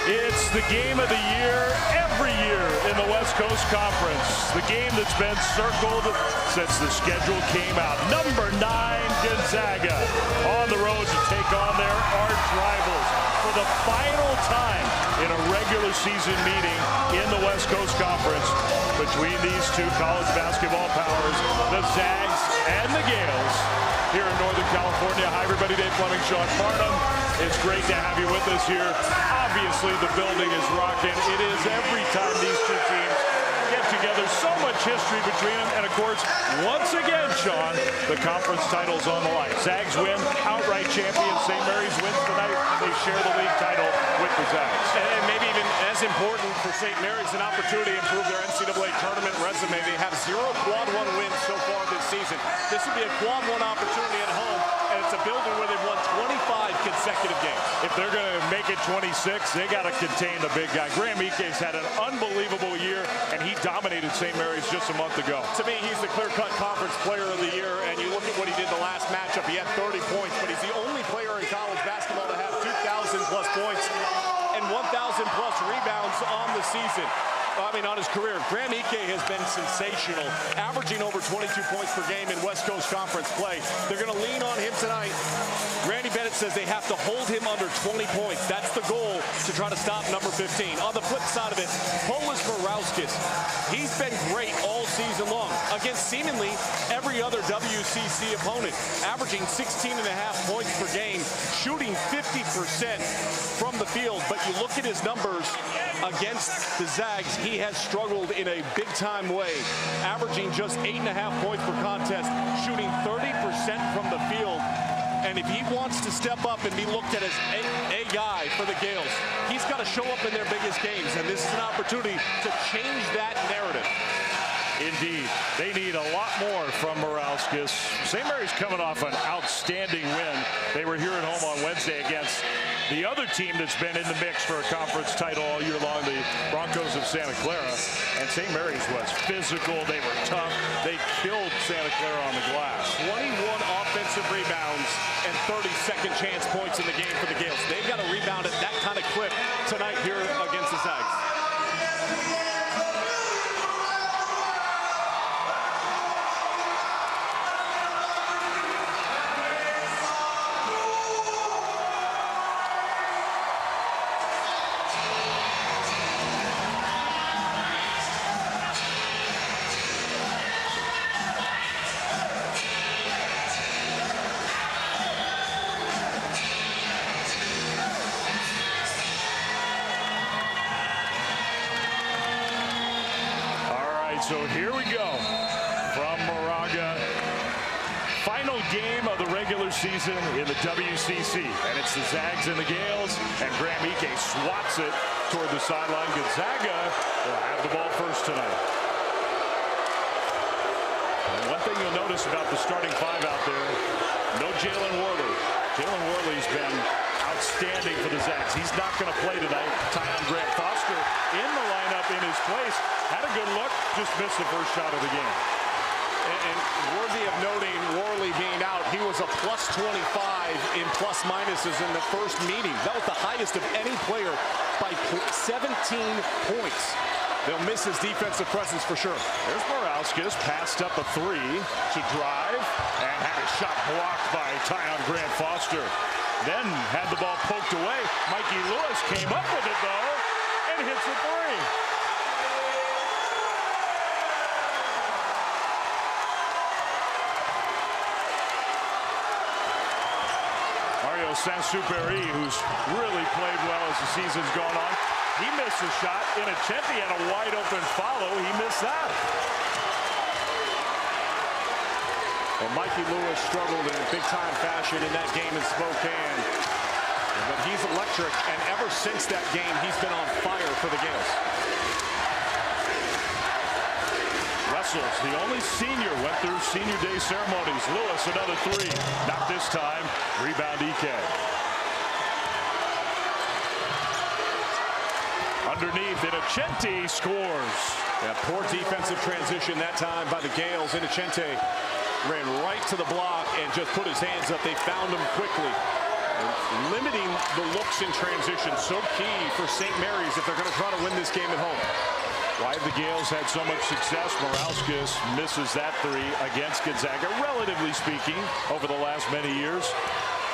It's the game of the year every year in the West Coast Conference. The game that's been circled since the schedule came out. Number 9 Gonzaga on the road to take on their arch rivals for the final time in a regular season meeting in the West Coast Conference between these two college basketball powers, the Zags and the Gales. Here in Northern California. Hi, everybody. Dave Fleming, Sean Farnham. It's great to have you with us here. Obviously, the building is rocking. It is every time these two teams get together. So much history between them. And, of course, once again, Sean, the conference title's on the line. Zags win, outright champion. St. Mary's wins tonight. They share the league title with the Zags. And maybe even as important for St. Mary's, an opportunity to improve their NCAA tournament resume. They have 0 quad 1 wins so far this season. This would be a quad 1 opportunity at home, and it's a building where they've won 25 consecutive games. If they're going to make it 26, they got to contain the big guy. Graham Ike's had an unbelievable year, and he dominated St. Mary's just a month ago. To me, he's the clear-cut conference player of the year, and you look at what he did the last matchup. He had 30 points, but he's the only player in college basketball to have 2,000-plus points and 1,000-plus rebounds on the season. On his career. Graham Ike has been sensational, averaging over 22 points per game in West Coast Conference play. They're going to lean on him tonight. Randy Bennett says they have to hold him under 20 points. That's the goal to try to stop number 15. On the flip side of it, Polis Varauskis. He's been great all season long against seemingly every other WCC opponent, averaging 16.5 points per game, shooting 50% from the field. But you look at his numbers against the Zags, he has struggled in a big-time way, averaging just 8.5 points per contest, shooting 30% from the field. And if he wants to step up and be looked at as a guy for the Gales, he's got to show up in their biggest games, and this is an opportunity to change that narrative. Indeed. They need a lot more from Varauskis. St. Mary's coming off an outstanding win. They were here at home on Wednesday against the other team that's been in the mix for a conference title all year long, the Broncos of Santa Clara. And St. Mary's was physical. They were tough. They killed Santa Clara on the glass. 21 offensive rebounds and 30 second chance points in the game for the Gales. They've got to rebound at that kind of clip tonight here against the Zags. So here we go from Moraga. Final game of the regular season in the WCC. And it's the Zags and the Gales. And Graham Ike swats it toward the sideline. Gonzaga will have the ball first tonight. And one thing you'll notice about the starting 5 out there, no Jalen Worley. Jalen Worley's been outstanding for the Zags. He's not going to play tonight. Tyon Grant Foster in the lineup in his place. Had a good look, just missed the first shot of the game. And worthy of noting, Worley being out, he was a plus 25 in plus minuses in the first meeting. That was the highest of any player by 17 points. They'll miss his defensive presence for sure. There's Varauskis, passed up a 3 to drive, and had a shot blocked by Tyon Grant Foster. Then had the ball poked away. Mikey Lewis came up with it, though, and hits a 3. Saint-Supéry, who's really played well as the season's gone on. He missed a shot. Innocenti had a wide open follow. He missed that. Well, Mikey Lewis struggled in a big-time fashion in that game in Spokane. But he's electric, and ever since that game, he's been on fire for the Gales. Wessels, the only senior, went through senior day ceremonies. Lewis, another 3. Not this time. Rebound Ike. Underneath, Innocenti scores. Yeah, poor defensive transition that time by the Gales. Innocenti ran right to the block and just put his hands up. They found him quickly. Limiting the looks in transition, so key for St. Mary's if they're going to try to win this game at home. Why the Gales had so much success, Morauskas misses that three against Gonzaga, relatively speaking, over the last many years.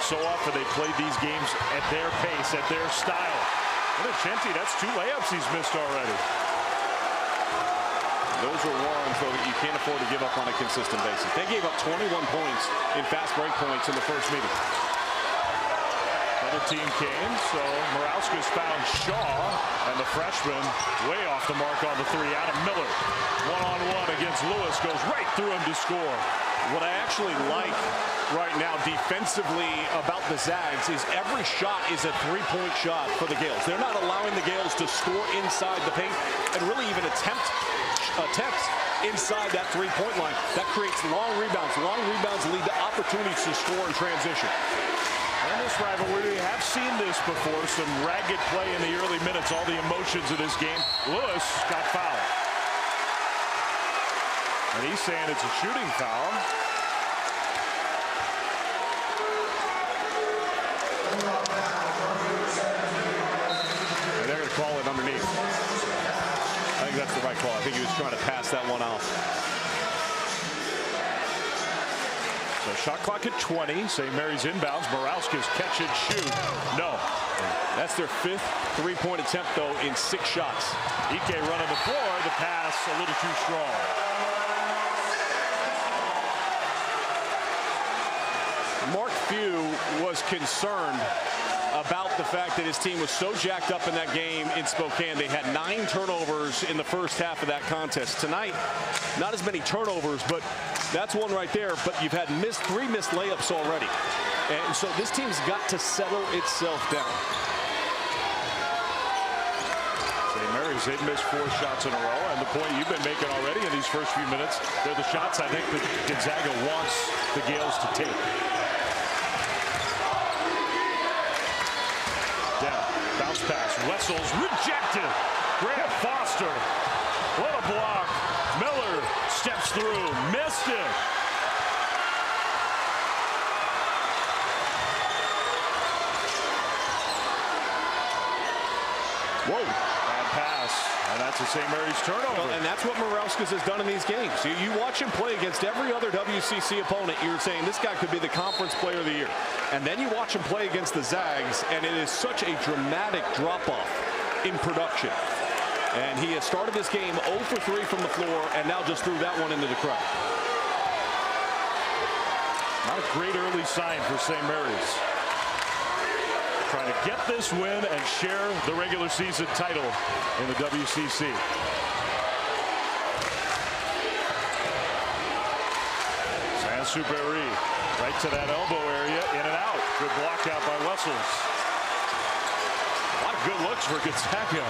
So often they played these games at their pace, at their style. And Chenti, that's 2 layups he's missed already. Those are ones, though, that you can't afford to give up on a consistent basis. They gave up 21 points in fast break points in the first meeting. Another team came, so Morauskas found Shaw, and the freshman way off the mark on the three. Adam Miller, one-on-one against Lewis, goes right through him to score. What I actually like right now defensively about the Zags is every shot is a three-point shot for the Gales. They're not allowing the Gales to score inside the paint and really even attempts inside that three-point line. That creates long rebounds. Long rebounds lead to opportunities to score in transition. In this rivalry, we have seen this before. Some ragged play in the early minutes. All the emotions of this game. Lewis got fouled. And he's saying it's a shooting foul. And they're going to call it underneath. I think that's the right call. I think he was trying to pass that one out. So shot clock at 20. St. Mary's inbounds. Morauskas catch and shoot. No. That's their 5th three-point attempt, though, in 6 shots. Ike running the floor. The pass a little too strong. Mark Few was concerned about the fact that his team was so jacked up in that game in Spokane. They had 9 turnovers in the first half of that contest. Tonight, not as many turnovers, but that's one right there. But you've had 3 missed layups already. And so this team's got to settle itself down. St. Mary's, they've missed 4 shots in a row. And the point you've been making already in these first few minutes, they're the shots I think that Gonzaga wants the Gales to take. Bounce pass. Wessels rejected. Grant Foster. What a block. Miller steps through. Missed it. Whoa. Bad pass. And that's a St. Mary's turnover. Well, and that's what Morauskas has done in these games. You watch him play against every other WCC opponent, you're saying this guy could be the conference player of the year. And then you watch him play against the Zags, and it is such a dramatic drop-off in production. And he has started this game 0 for 3 from the floor, and now just threw that one into the crowd. Not a great early sign for St. Mary's. Trying to get this win and share the regular season title in the WCC. Sansouberry right to that elbow area, in and out. Good block out by Wessels. A lot of good looks for Gonzaga.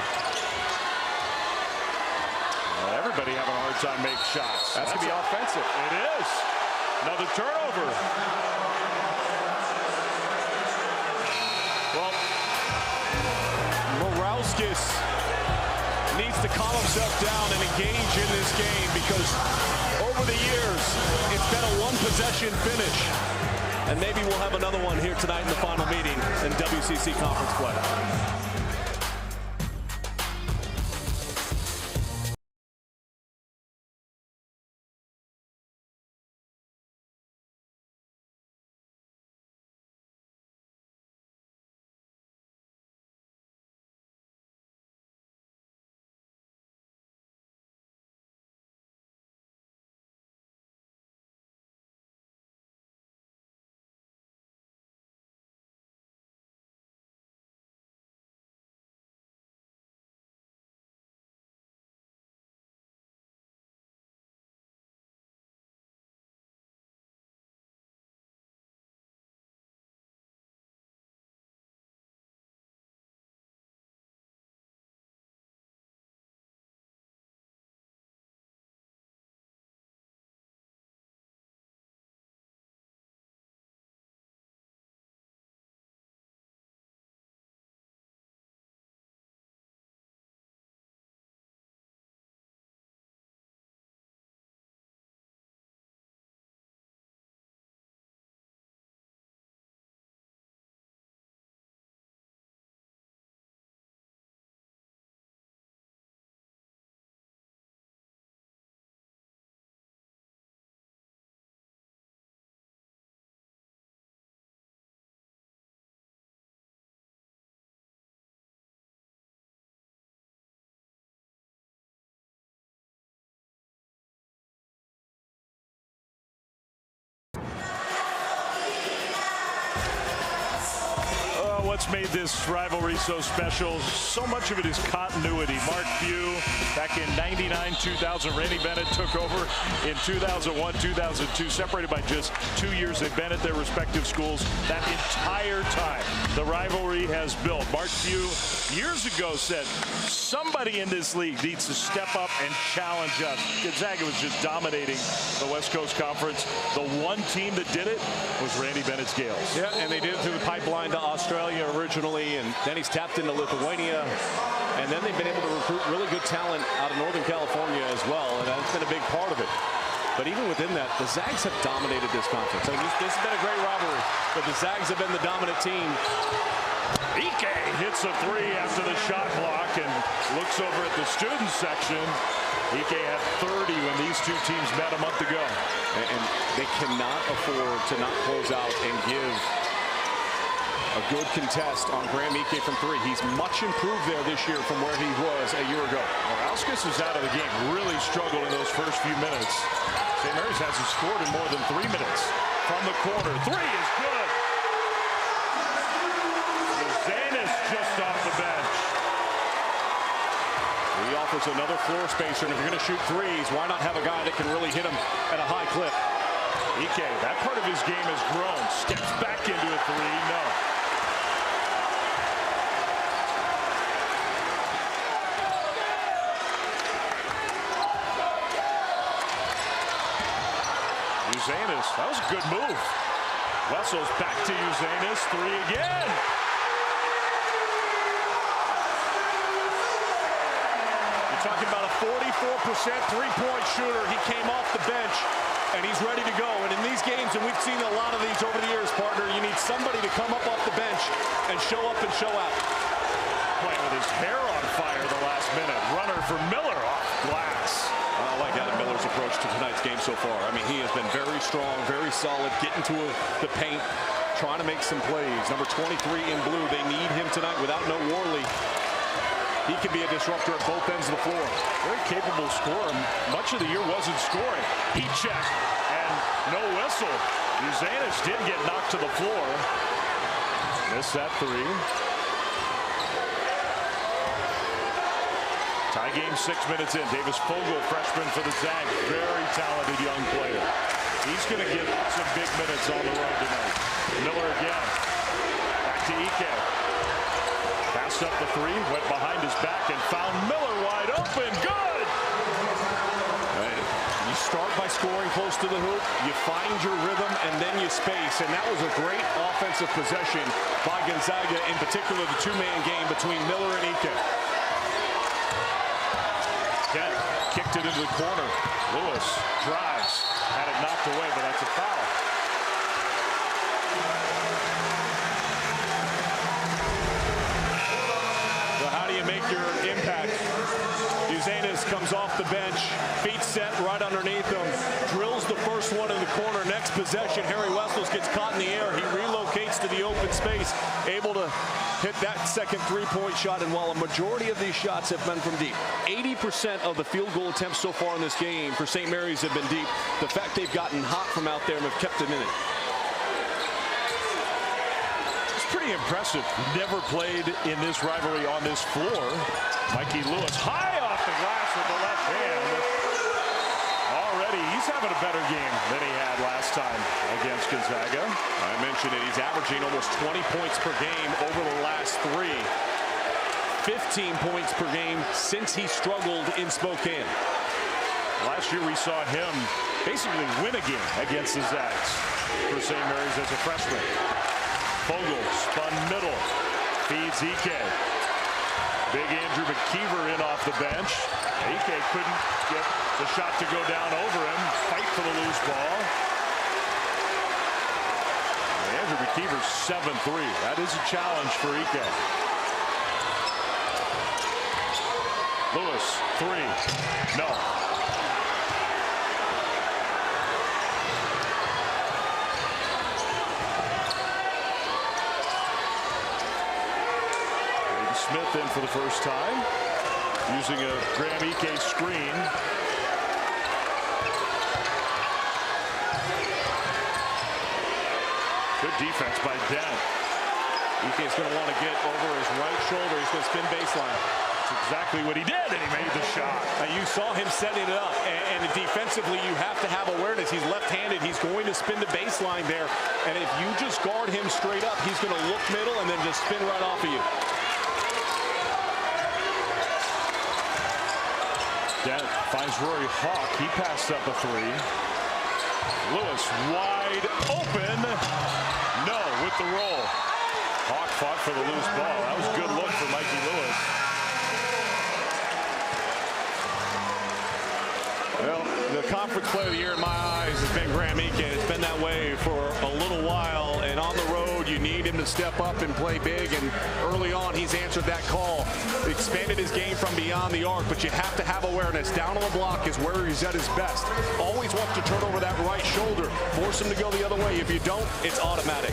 Well, everybody having a hard time making shots. That's going to be offensive. It is. Another turnover. Well, Morauskas needs to calm himself down and engage in this game, because over the years, it's been a one-possession finish. And maybe we'll have another one here tonight in the final meeting in WCC conference play. what's made this rivalry so special? So much of it is continuity. Mark Few back in 99-2000. Randy Bennett took over in 2001-2002, separated by just 2 years. They've been at their respective schools that entire time. The rivalry has built. Mark Few years ago said, somebody in this league needs to step up and challenge us. Gonzaga was just dominating the West Coast Conference. The one team that did it was Randy Bennett's Gales. Yeah, and they did it through the pipeline to Australia originally, and then he's tapped into Lithuania, and then they've been able to recruit really good talent out of Northern California as well, and that's been a big part of it. But even within that, the Zags have dominated this conference. I mean, this has been a great rivalry, but the Zags have been the dominant team. Ike hits a three after the shot block and looks over at the student section. Ike had 30 when these two teams met a month ago. And they cannot afford to not close out and give a good contest on Graham Ike from three. He's much improved there this year from where he was a year ago. Morauskas is out of the game. Really struggled in those first few minutes. St. Mary's hasn't scored in more than 3 minutes. From the corner, three is good. Zanis just off the bench. He offers another floor spacer, and if you're going to shoot threes, why not have a guy that can really hit him at a high clip? Ike, that part of his game has grown. Steps back into a three. No. Uzanis, that was a good move. Wessels back to Uzanis, three again. You're talking about a 44% three-point shooter. He came off the bench, and he's ready to go. And in these games, and we've seen a lot of these over the years, partner, you need somebody to come up off the bench and show up and show out. Playing with his hair on fire the last minute. Runner for Miller off glass. I like Adam Miller's approach to tonight's game so far. I mean, he has been very strong, very solid, getting to the paint, trying to make some plays. Number 23 in blue, they need him tonight without no Worley. He can be a disruptor at both ends of the floor. Very capable scorer. Much of the year wasn't scoring. Heat check and no whistle. Uzanis did get knocked to the floor. Missed that three. Tie game 6 minutes in. Davis Fogel, freshman for the Zags. Very talented young player. He's going to get some big minutes on the road tonight. Miller again. Back to Ike. Passed up the three, went behind his back and found Miller wide open. Good! You start by scoring close to the hoop, you find your rhythm, and then you space. And that was a great offensive possession by Gonzaga, in particular the two-man game between Miller and Ike. Kent kicked it into the corner. Lewis drives. Had it knocked away, but that's a foul. So how do you make your impact? Uzanis comes off the bench, feet set right underneath him, drills the first one in the corner. Next possession, Harry Wessels gets caught in the air. He relocates to the open space, able to hit that second three-point shot. And while a majority of these shots have been from deep, 80% of the field goal attempts so far in this game for St. Mary's have been deep. The fact they've gotten hot from out there and have kept them in it. It's pretty impressive. Never played in this rivalry on this floor. Mikey Lewis high off the glass with the left hand. Already he's having a better game than he had last time against Gonzaga. I mentioned it. He's averaging almost 20 points per game over the last three. 15 points per game since he struggled in Spokane. Last year we saw him basically win a game against the Zags for St. Mary's as a freshman. Fogel spun middle, feeds Ike. Big Andrew McKeever in off the bench. Ike couldn't get the shot to go down over him. Fight for the loose ball. And Andrew McKeever 7-3. That is a challenge for Ike. Lewis, three. No. Smith in for the first time, using a Graham Ike screen. Good defense by Dent. EK's going to want to get over his right shoulder. He's going to spin baseline. That's exactly what he did, and he made the shot. You saw him setting it up, and defensively you have to have awareness. He's left-handed. He's going to spin the baseline there, and if you just guard him straight up, he's going to look middle and then just spin right off of you. Dent finds Rory Hawk. He passed up a three. Lewis wide open. No, with the roll. Hawk fought for the loose ball. That was a good look for Mikey Lewis. Well, the conference player of the year in my eyes has been Graham Eakin. It's been that way for a little while, and on the road you need him to step up and play big, and early on he's answered that call. Expanded his game from beyond the arc, but you have to have awareness. Down on the block is where he's at his best. Always wants to turn over that right shoulder, force him to go the other way. If you don't, it's automatic.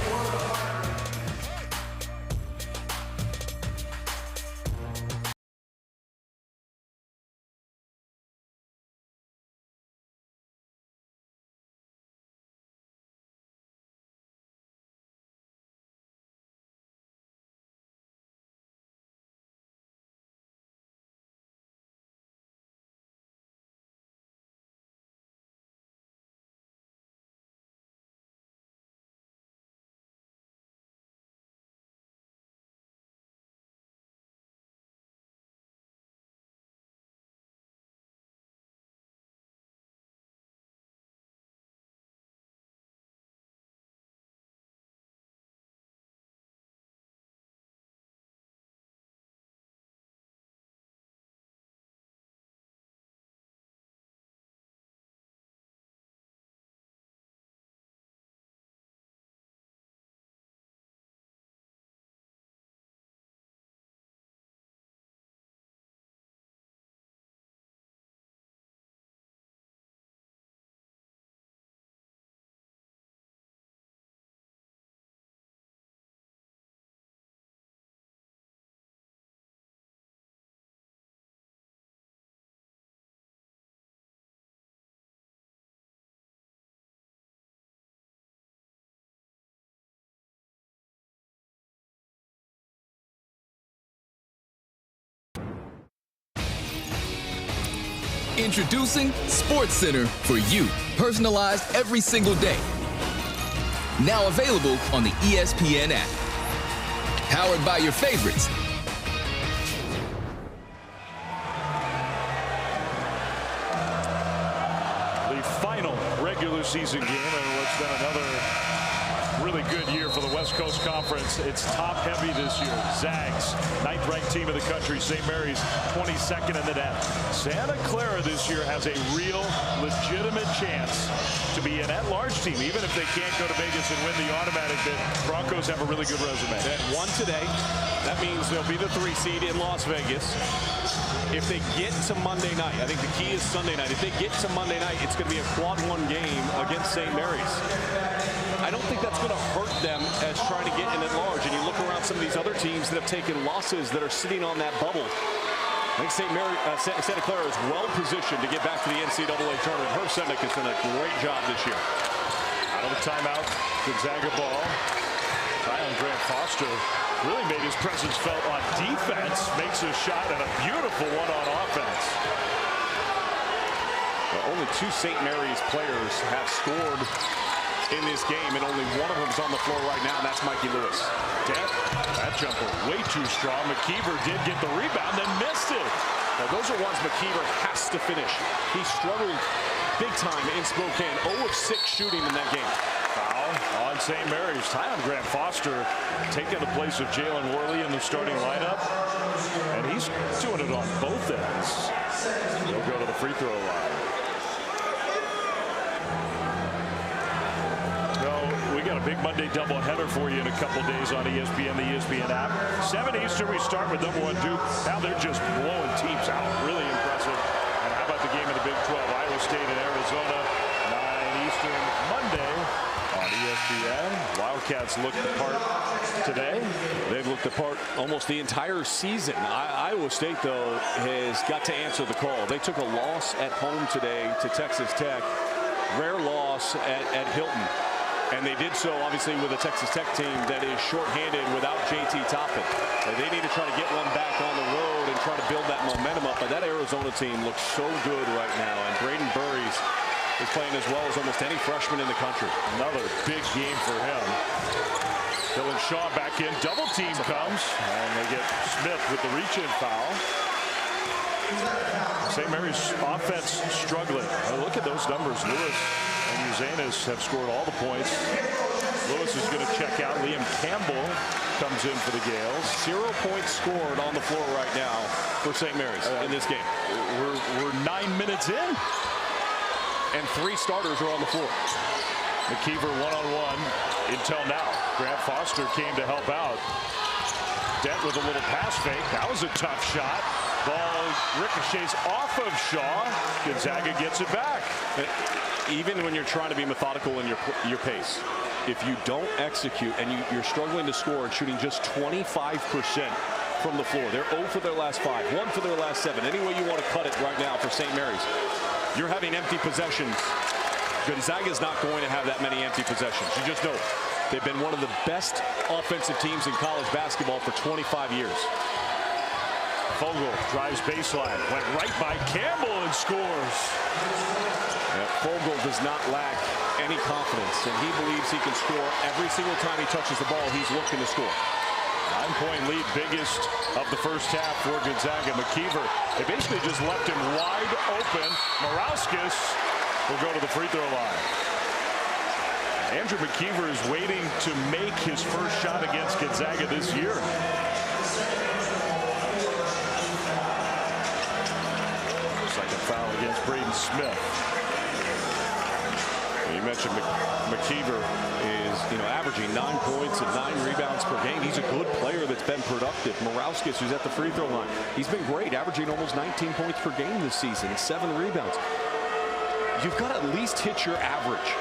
Introducing SportsCenter for you, personalized every single day. Now available on the ESPN app. Powered by your favorites. The final regular season game, and what's been another really good year for the West Coast Conference. It's top heavy this year. Zags, 9th ranked team in the country. St. Mary's, 22nd in the net. Santa Clara this year has a real legitimate chance to be an at-large team, even if they can't go to Vegas and win the automatic bid. Broncos have a really good resume. They had one today. That means they'll be the 3 seed in Las Vegas. If they get to Monday night, I think the key is Sunday night. If they get to Monday night, it's going to be a quad 1 game against St. Mary's. I don't think that's going to hurt them as trying to get in at large. And you look around some of these other teams that have taken losses that are sitting on that bubble. I think Santa Clara is well positioned to get back to the NCAA tournament. Herb Sednick has done a great job this year. Out of the timeout, Gonzaga ball. Grant Foster really made his presence felt on defense. Makes a shot and a beautiful one on offense. Well, only 2 St. Mary's players have scored in this game, and only one of them is on the floor right now, and that's Mikey Lewis. That jumper way too strong. McKeever did get the rebound, then missed it. Now, those are ones McKeever has to finish. He struggled big time in Spokane. 0 of 6 shooting in that game. Foul on St. Mary's. Tyler Grant Foster taking the place of Jalen Worley in the starting lineup, and he's doing it on both ends. He'll go to the free throw line. Got a big Monday doubleheader for you in a couple days on ESPN, the ESPN app. 7 Eastern, we start with #1 Duke. Now they're just blowing teams out. Really impressive. And how about the game in the Big 12? Iowa State and Arizona, 9 Eastern, Monday on ESPN. Wildcats looked the part today. They've looked the part almost the entire season. Iowa State, though, has got to answer the call. They took a loss at home today to Texas Tech. Rare loss at Hilton. And they did so, obviously, with a Texas Tech team that is shorthanded without JT Toppin. They need to try to get one back on the road and try to build that momentum up. But that Arizona team looks so good right now. And Braden Burries is playing as well as almost any freshman in the country. Another big game for him. Dylan Shaw back in. Double team comes. And they get Smith with the reach-in foul. St. Mary's offense struggling. Look at those numbers. Lewis and Uzanis have scored all the points. Lewis is going to check out. Liam Campbell comes in for the Gales. 0 points scored on the floor right now for St. Mary's in this game. We're 9 minutes in. And 3 starters are on the floor. McKeever one-on-one until now. Grant Foster came to help out. Dent with a little pass fake. That was a tough shot. Ball ricochets off of Shaw. Gonzaga gets it back. Even when you're trying to be methodical in your pace, if you don't execute and you're struggling to score and shooting just 25% from the floor, they're 0 for their last 5, 1 for their last 7. Any way you want to cut it right now for St. Mary's, you're having empty possessions. Gonzaga's not going to have that many empty possessions. You just know they've been one of the best offensive teams in college basketball for 25 years. Fogle drives baseline, went right by Campbell and scores. Yeah, Fogle does not lack any confidence, and he believes he can score every single time he touches the ball. He's looking to score. 9-point lead, biggest of the first half for Gonzaga. McKeever, they basically just left him wide open. Morauskas will go to the free throw line. Andrew McKeever is waiting to make his first shot against Gonzaga this year. Second foul against Braden Smith. You mentioned McKeever is, averaging 9 points and 9 rebounds per game. He's a good player that's been productive. Morauskas, who's at the free throw line, he's been great, averaging almost 19 points per game this season and 7 rebounds. You've got to at least hit your average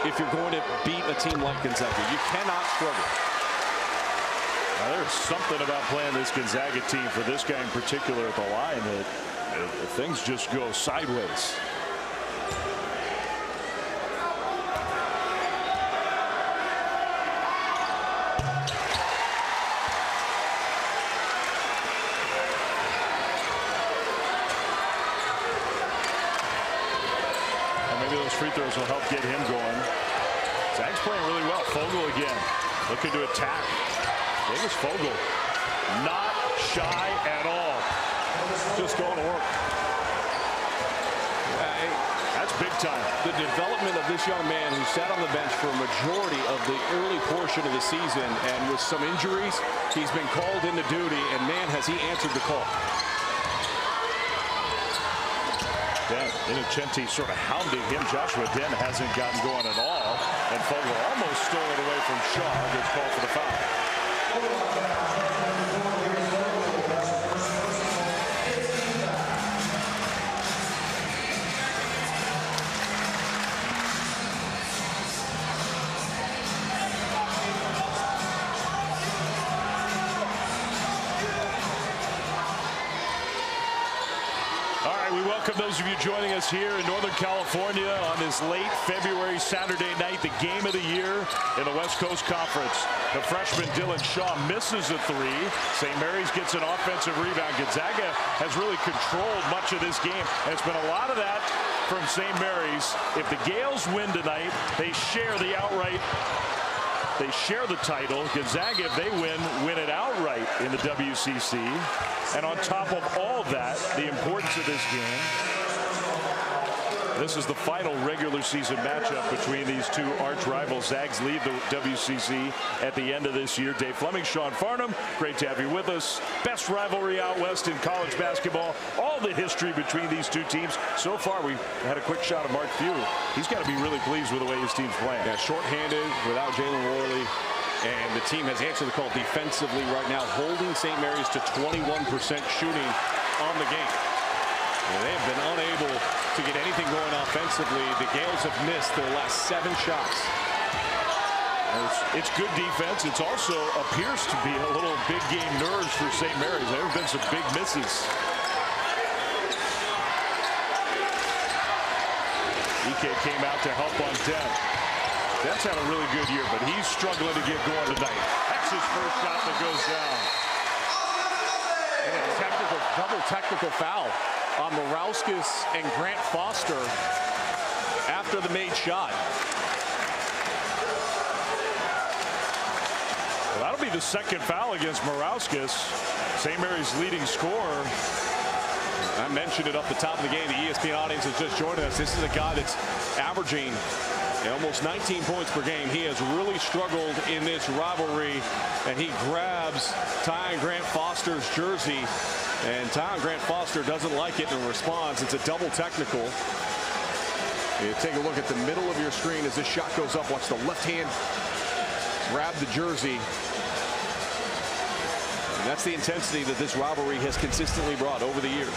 if you're going to beat a team like Gonzaga. You cannot struggle. Now, there's something about playing this Gonzaga team for this guy in particular at the line that things just go sideways. Maybe those free throws will help get him going. Zag's playing really well. Fogle again, looking to attack. Davis Fogle, not shy at all. Just going to work. That's big time. The development of this young man who sat on the bench for a majority of the early portion of the season, and with some injuries, he's been called into duty, and man, has he answered the call. Dent, Innocenti sort of hounding him. Joshua Dent hasn't gotten going at all. And Fogle almost stole it away from Shaw. Gets called for the foul. Welcome those of you joining us here in Northern California on this late February Saturday night, the game of the year in the West Coast Conference. The freshman Dylan Shaw misses a 3. St. Mary's gets an offensive rebound. Gonzaga has really controlled much of this game, and it's been a lot of that from St. Mary's. If the Gales win tonight, they share the outright. They share the title. Gonzaga, if they win it outright in the WCC. And on top of all of that, the importance of this game, this is the final regular season matchup between these two arch rivals. Zags leave the WCC at the end of this year. Dave Fleming, Sean Farnham, great to have you with us. Best rivalry out west in college basketball. All the history between these two teams. So far, we had a quick shot of Mark Few. He's got to be really pleased with the way his team's playing. Yeah, shorthanded without Jalen Worley. And the team has answered the call defensively right now, holding St. Mary's to 21% shooting on the game. They have been unable to get anything going offensively. The Gales have missed their last 7 shots. It's good defense. It also appears to be a little big game nerves for St. Mary's. There have been some big misses. Ike came out to help on Dent. That's had a really good year, but he's struggling to get going tonight. That's his first shot that goes down. And a double technical foul on Morauskas and Grant Foster after the made shot. Well, that'll be the second foul against Morauskas, St. Mary's leading scorer. I mentioned it up the top of the game. The ESPN audience has just joined us. This is a guy that's averaging almost 19 points per game. He has really struggled in this rivalry, and he grabs Tyon Grant Foster's jersey, and Tyon Grant Foster doesn't like it and responds. It's a double technical. You take a look at the middle of your screen as this shot goes up. Watch the left hand grab the jersey. And that's the intensity that this rivalry has consistently brought over the years.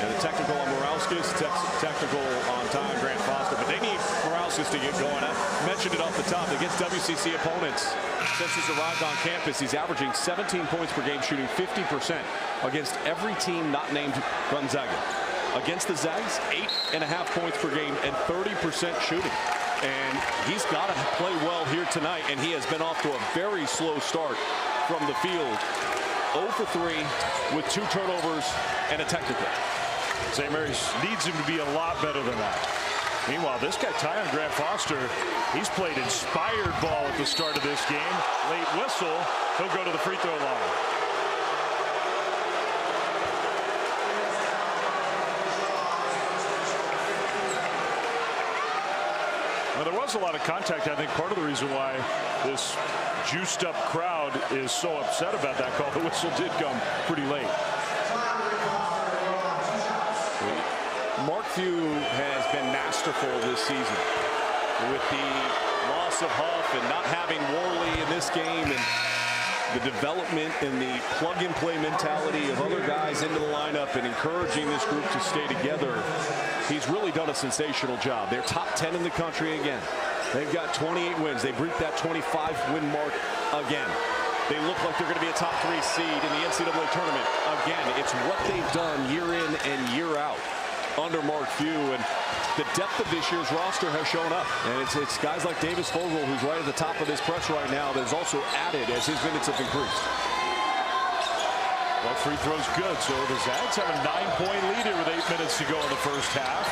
And the technical on Morauskas, technical on Tyon Grant Foster, but they need Morauskas to get going. I mentioned it off the top. Against WCC opponents, since he's arrived on campus, he's averaging 17 points per game, shooting 50% against every team not named Gonzaga. Against the Zags, 8.5 points per game and 30% shooting. And he's got to play well here tonight, and he has been off to a very slow start from the field. 0 for 3 with 2 turnovers and a technical. St. Mary's needs him to be a lot better than that. Meanwhile, this guy, Tyon Grant Foster, he's played inspired ball at the start of this game. Late whistle, he'll go to the free throw line. Now, there was a lot of contact. I think part of the reason why this juiced up crowd is so upset about that call. The whistle did come pretty late. Mark Few has been masterful this season with the loss of Huff and not having Worley in this game, and the development and the plug-and-play mentality of other guys into the lineup and encouraging this group to stay together. He's really done a sensational job. They're top 10 in the country again. They've got 28 wins. They breached that 25-win mark again. They look like they're going to be a top 3 seed in the NCAA tournament again. It's what they've done year in and year out under Mark Few, and the depth of this year's roster has shown up. And it's guys like Davis Vogel, who's right at the top of this press right now, that is also added as his minutes have increased. Well, free throw's good, so the Zags have a 9-point lead here with 8 minutes to go in the first half.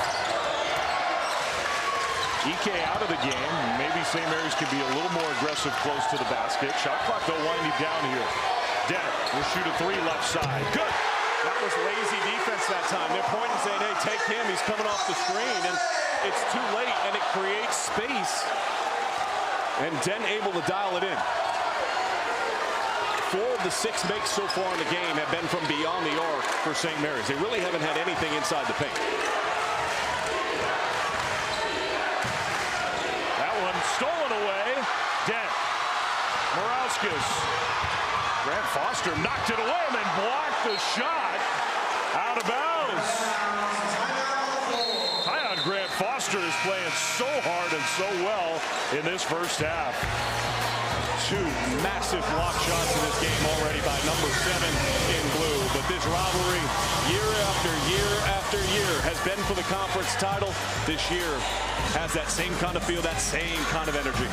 EK out of the game. Maybe St. Mary's can be a little more aggressive close to the basket. Shot clock, they'll wind him down here. Dent will shoot a 3 left side. Good. That was lazy defense that time. They're pointing saying, hey, take him. He's coming off the screen. And it's too late, and it creates space. And Dent able to dial it in. 4 of the 6 makes so far in the game have been from beyond the arc for St. Mary's. They really haven't had anything inside the paint. That one stolen away. Dent. Morauskas. Grant Foster knocked it away and then blocked the shot out of bounds. Tyon Grant Foster is playing so hard and so well in this first half. 2 massive block shots in this game already by number 7 in blue. But this rivalry, year after year after year, has been for the conference title. This year has that same kind of feel, that same kind of energy.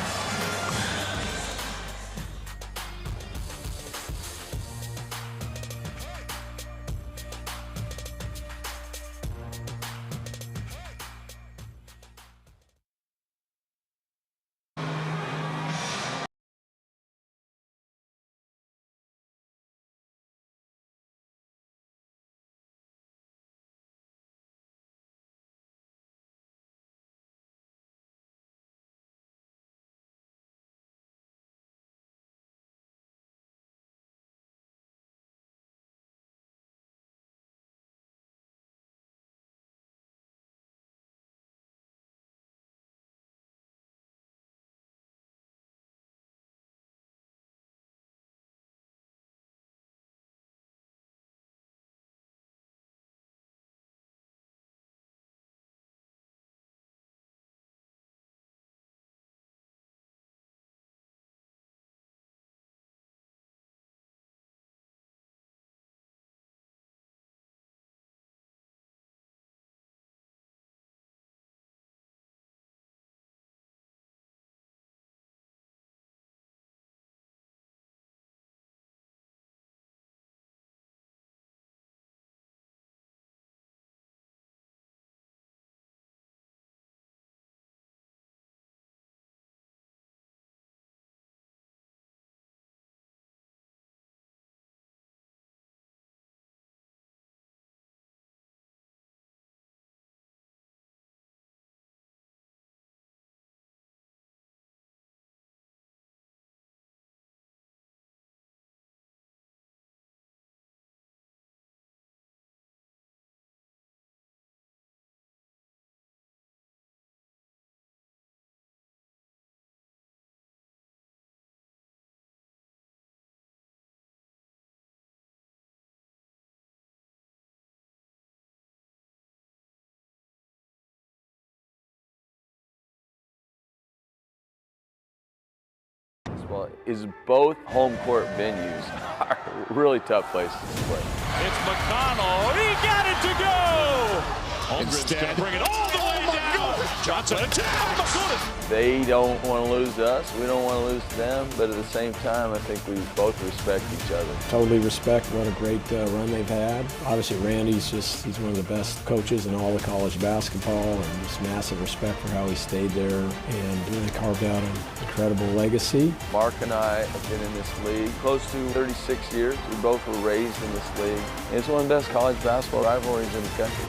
basketball is both home court venues are really tough places to play. It's McConnell. He got it to go. Holmgren's going to bring it all the way down. Johnson attack. Oh, my goodness. They don't want to lose to us. We don't want to lose to them. But at the same time, I think we both respect each other. Totally respect what a great run they've had. Obviously, Randy's he's one of the best coaches in all of college basketball, and just massive respect for how he stayed there and really carved out an incredible legacy. Mark and I have been in this league close to 36 years. We both were raised in this league. It's one of the best college basketball rivalries in the country.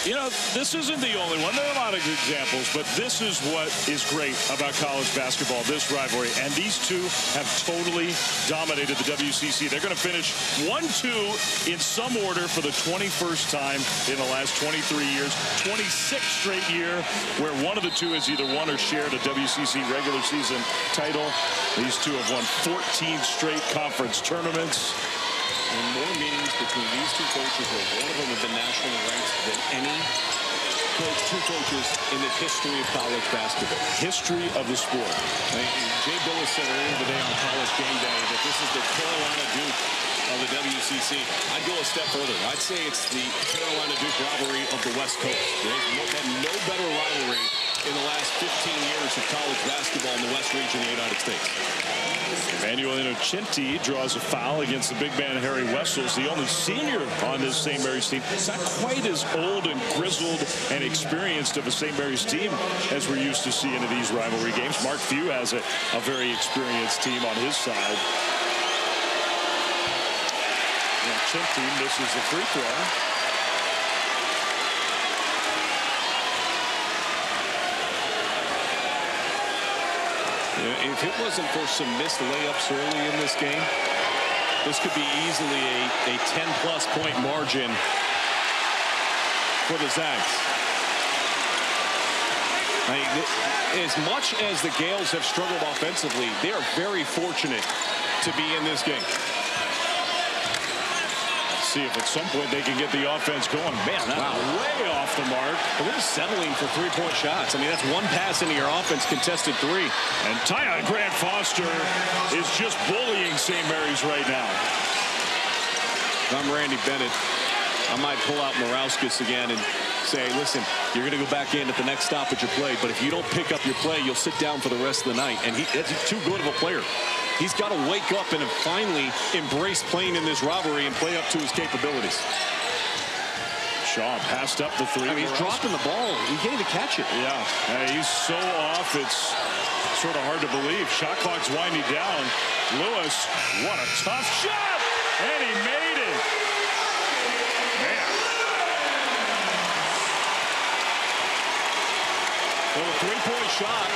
You know, this isn't the only one. There are a lot of examples, but this is what is great about college basketball, this rivalry. And these two have totally dominated the WCC. They're going to finish 1-2 in some order for the 21st time in the last 23 years. 26th straight year where one of the two has either won or shared a WCC regular season title. These two have won 14 straight conference tournaments. And more meetings between these two coaches where one of them have been nationally ranked than any two coaches in the history of college basketball. History of the sport. Jay Billis said earlier today on College Game Day that this is the Carolina Duke of the WCC. I'd go a step further. I'd say it's the Carolina Duke rivalry of the West Coast. They've had no better rivalry in the last 15 years of college basketball in the West region of the United States. Emmanuel Innocenti draws a foul against the big man Harry Wessels, the only senior on this St. Mary's team. It's not quite as old and grizzled and experienced of a St. Mary's team as we're used to seeing in these rivalry games. Mark Few has a very experienced team on his side. Innocenti misses the free throw. If it wasn't for some missed layups early in this game, this could be easily a 10-plus point margin for the Zags. As much as the Gales have struggled offensively, they are very fortunate to be in this game. See if at some point they can get the offense going. Man, that's way off the mark. But they're just settling for three-point shots. I mean, that's one pass into your offense, contested three. And Tyon Grant Foster is just bullying St. Mary's right now. If I'm Randy Bennett, I might pull out Morauskas again and say, listen, you're going to go back in at the next stop at your play, but if you don't pick up your play, you'll sit down for the rest of the night. And he's too good of a player. He's got to wake up and finally embrace playing in this rivalry and play up to his capabilities. Shaw passed up the three. I mean, he's dropping the ball. He can't even catch it. Yeah, he's so off, it's sort of hard to believe. Shot clock's winding down. Lewis, what a tough shot! And he made it. Man. Well, the three-point shot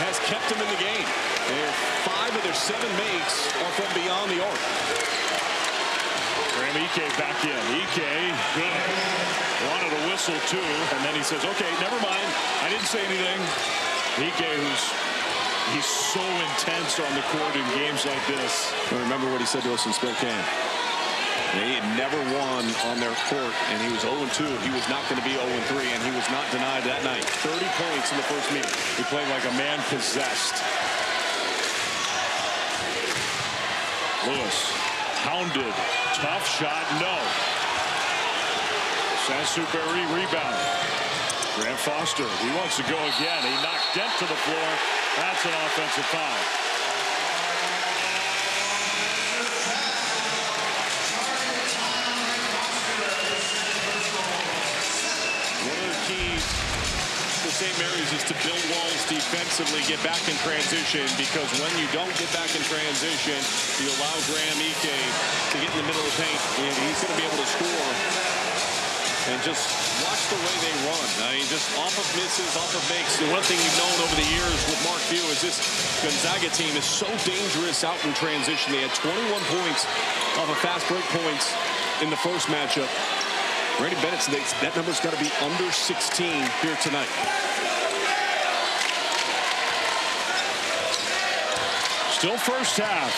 has kept him in the game. 5 of their 7 makes are from beyond the arc. Graham Ike back in. Ike, good. Wanted a whistle too, and then he says, okay, never mind. I didn't say anything. Ike, he's so intense on the court in games like this. I remember what he said to us in Spokane. They had never won on their court, and he was 0-2. He was not going to be 0-3, and he was not denied that night. 30 points in the first meeting. He played like a man possessed. Lewis, hounded, tough shot, no. Sansuperi rebound. Grant Foster, he wants to go again. He knocked Dent to the floor. That's an offensive foul. One of the keys for St. Mary's is to build walls defensively, get back in transition, because when you don't get back in transition, you allow Graham Ike to get in the middle of the paint, and he's going to be able to score. And just watch the way they run. I mean, just off of misses, off of makes. The one thing you've known over the years with Mark Few is this Gonzaga team is so dangerous out in transition. They had 21 points off of fast break points in the first matchup. Randy Bennett thinks that number's got to be under 16 here tonight. Still first half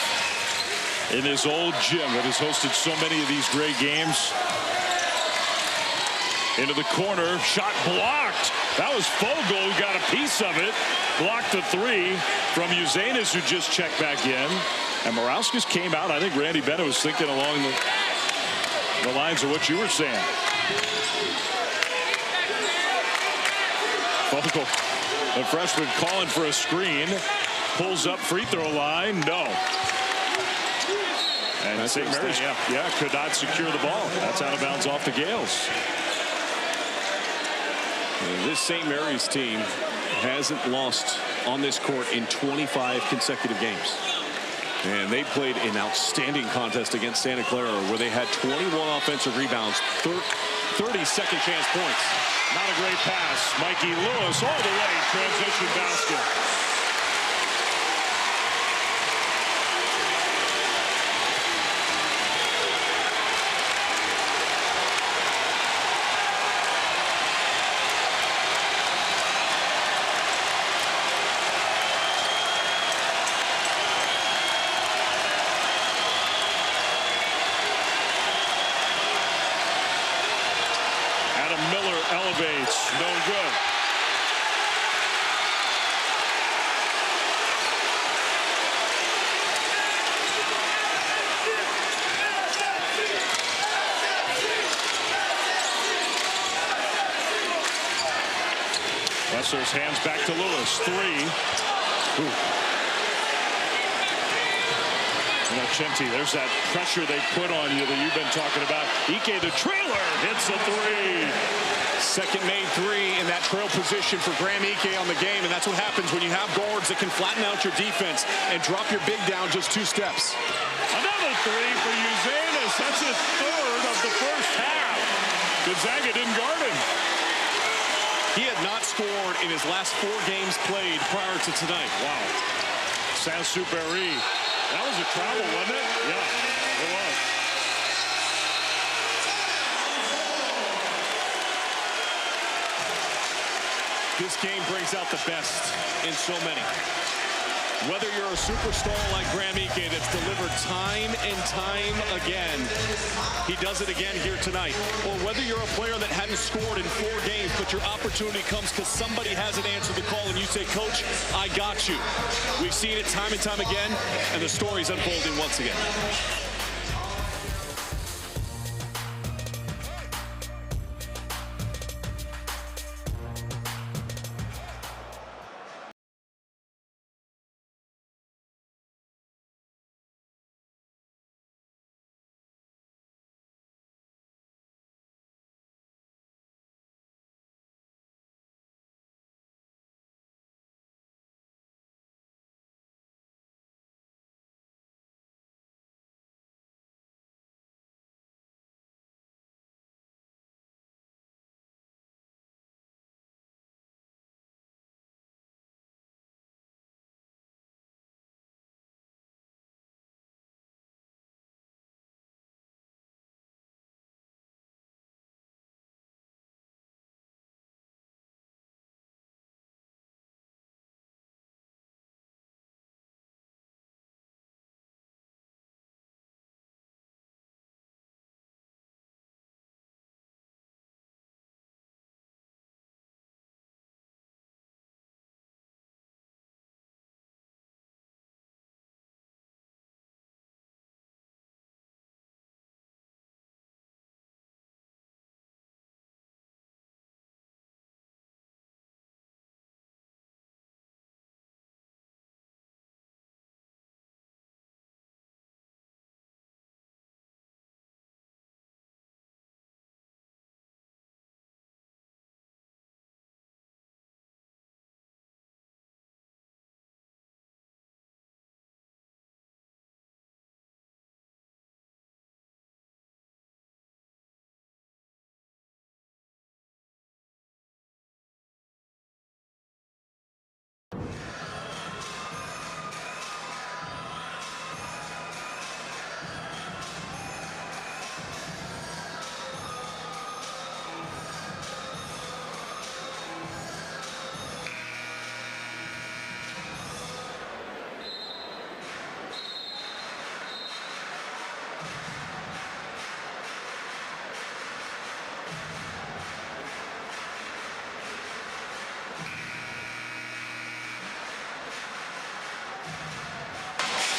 in this old gym that has hosted so many of these great games. Into the corner, shot blocked. That was Fogel who got a piece of it. Blocked the three from Uzanis, who just checked back in. And Morauskas came out. I think Randy Bennett was thinking along the lines of what you were saying. Fogel, the freshman, calling for a screen. Pulls up free throw line. No. And St. Mary's, could not secure the ball. That's out of bounds off the Gales. This St. Mary's team hasn't lost on this court in 25 consecutive games. And they played an outstanding contest against Santa Clara where they had 21 offensive rebounds, 30 second chance points. Not a great pass. Mikey Lewis all the way. Transition basket. Miller elevates, no good. Wessels hands back to Lewis. Three. Chimty, there's that pressure they put on you that you've been talking about. Ike, the trailer, hits a three. Second made three in that trail position for Graham Ike on the game, and that's what happens when you have guards that can flatten out your defense and drop your big down just 2 steps. Another three for Uzanis. That's his third of the first half. Gonzaga didn't guard him. He had not scored in his last 4 games played prior to tonight. Wow. Saint-Supéry. That was a travel, wasn't it? Yeah, it was. This game brings out the best in so many. Whether you're a superstar like Graham Ike that's delivered time and time again, he does it again here tonight. Or whether you're a player that hadn't scored in 4 games, but your opportunity comes because somebody hasn't answered the call and you say, Coach, I got you. We've seen it time and time again, and the story's unfolding once again.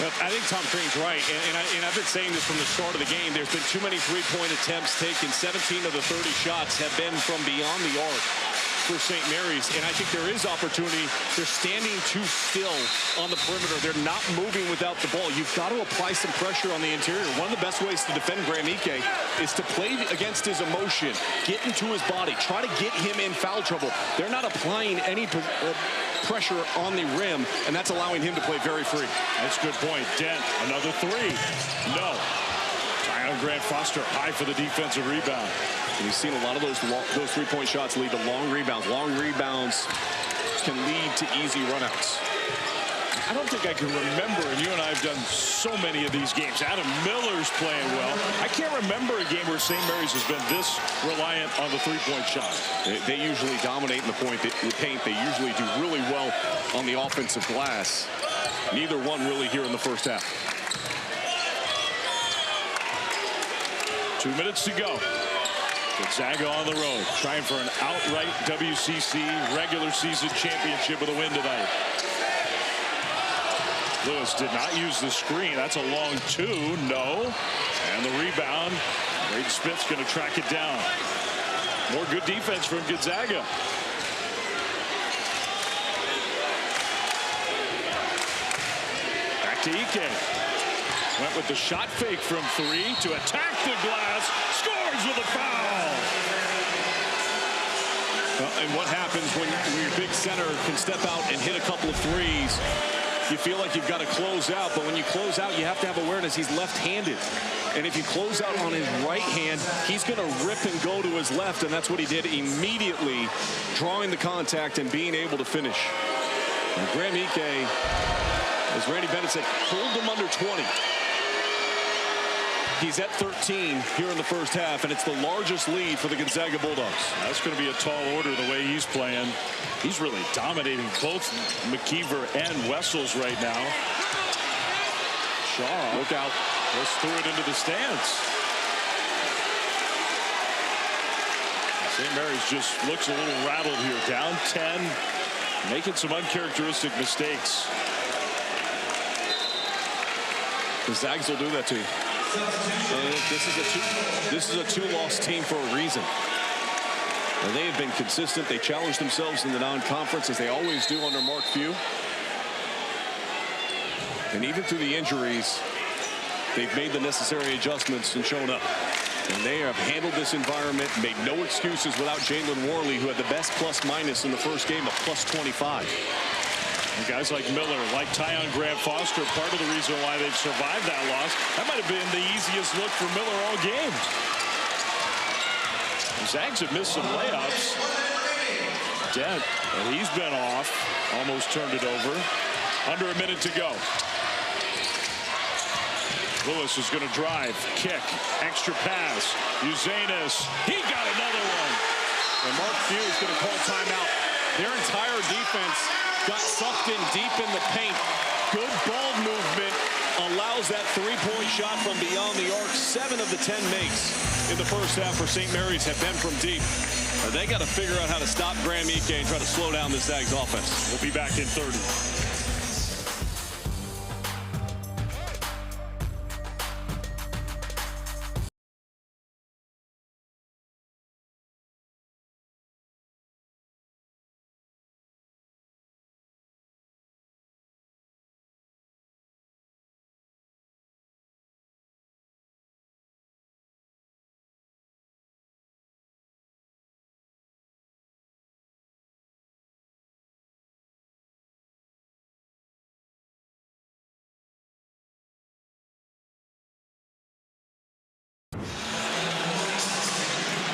I think Tom Crean's right, and I've been saying this from the start of the game. There's been too many three-point attempts taken. 17 of the 30 shots have been from beyond the arc for St. Mary's, and I think there is opportunity. They're standing too still on the perimeter. They're not moving without the ball. You've got to apply some pressure on the interior. One of the best ways to defend Graham Ike is to play against his emotion, get into his body, try to get him in foul trouble. They're not applying any pressure on the rim, and that's allowing him to play very free. That's a good point. Dent, another three. No. Grant Foster high for the defensive rebound. And you've seen a lot of those three-point shots lead to long rebounds. Long rebounds can lead to easy runouts. I don't think I can remember, and you and I have done so many of these games. Adam Miller's playing well. I can't remember a game where St. Mary's has been this reliant on the three-point shot. They usually dominate in the paint. They usually do really well on the offensive glass. Neither one really here in the first half. 2 minutes to go. Gonzaga on the road, trying for an outright WCC regular season championship with a win tonight. Lewis did not use the screen. That's a long two. No. And the rebound. Braden Smith's going to track it down. More good defense from Gonzaga. Back to Ike. Went with the shot fake from three to attack the glass. Scores with a foul. And what happens when your big center can step out and hit a couple of threes? You feel like you've got to close out, but when you close out, you have to have awareness. He's left-handed. And if you close out on his right hand, he's going to rip and go to his left, and that's what he did immediately, drawing the contact and being able to finish. And Graham Ike, as Randy Bennett said, hold him under 20. He's at 13 here in the first half, and it's the largest lead for the Gonzaga Bulldogs. That's going to be a tall order the way he's playing. He's really dominating both McKeever and Wessels right now. Shaw, look out, just threw it into the stands. St. Mary's just looks a little rattled here, down 10, making some uncharacteristic mistakes. The Zags will do that to you. This is a two-loss team for a reason. And they have been consistent. They challenged themselves in the non-conference, as they always do under Mark Few. And even through the injuries, they've made the necessary adjustments and shown up. And they have handled this environment, made no excuses without Jalen Worley, who had the best plus-minus in the first game of plus 25. And guys like Miller, like Tyon Grant Foster, part of the reason why they've survived that loss. That might have been the easiest look for Miller all game. The Zags have missed some layups. Dent, and he's been off. Almost turned it over. Under a minute to go. Lewis is going to drive, kick, extra pass. Uzanis, he got another one. And Mark Few is going to call timeout. Their entire defense got sucked in deep in the paint. Good ball movement allows that three-point shot from beyond the arc. 7 of the 10 makes in the first half for St. Mary's have been from deep. They got to figure out how to stop Graham Ike and try to slow down this Zags offense. We'll be back in 30.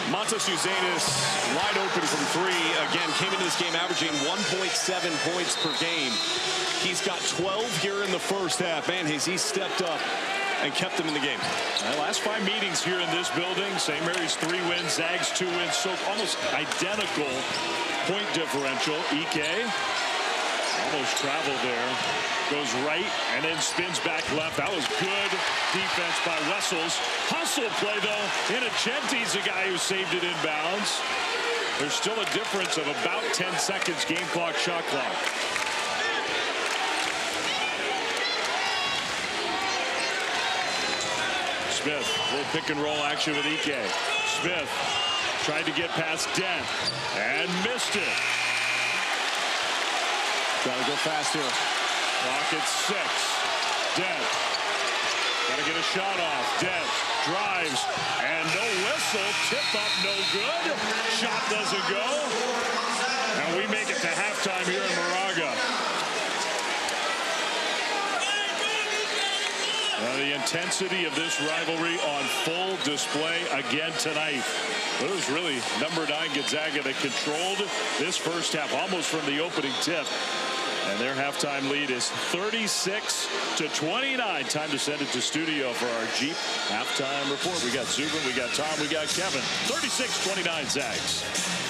Montas Uzanis wide open from three. Again, came into this game averaging 1.7 points per game. He's got 12 here in the first half. Man, has he stepped up and kept them in the game. The last 5 meetings here in this building, St. Mary's 3 wins, Zags 2 wins, so almost identical point differential. Ike almost traveled there. Goes right and then spins back left. That was good defense by Wessels. Hustle play, though. Innocenti's the guy who saved it inbounds. There's still a difference of about 10 seconds game clock, shot clock. Smith, a little pick and roll action with Ike. Smith tried to get past Dent and missed it. Got to go fast here. Clock at 6. Dent. Got to get a shot off. Dent drives and no whistle. Tip up, no good. Shot doesn't go. And we make it to halftime here in Moraga. The intensity of this rivalry on full display again tonight. It was really number 9 Gonzaga that controlled this first half almost from the opening tip. And their halftime lead is 36-29. Time to send it to studio for our Jeep halftime report. We got Zubin, we got Tom, we got Kevin. 36-29 Zags.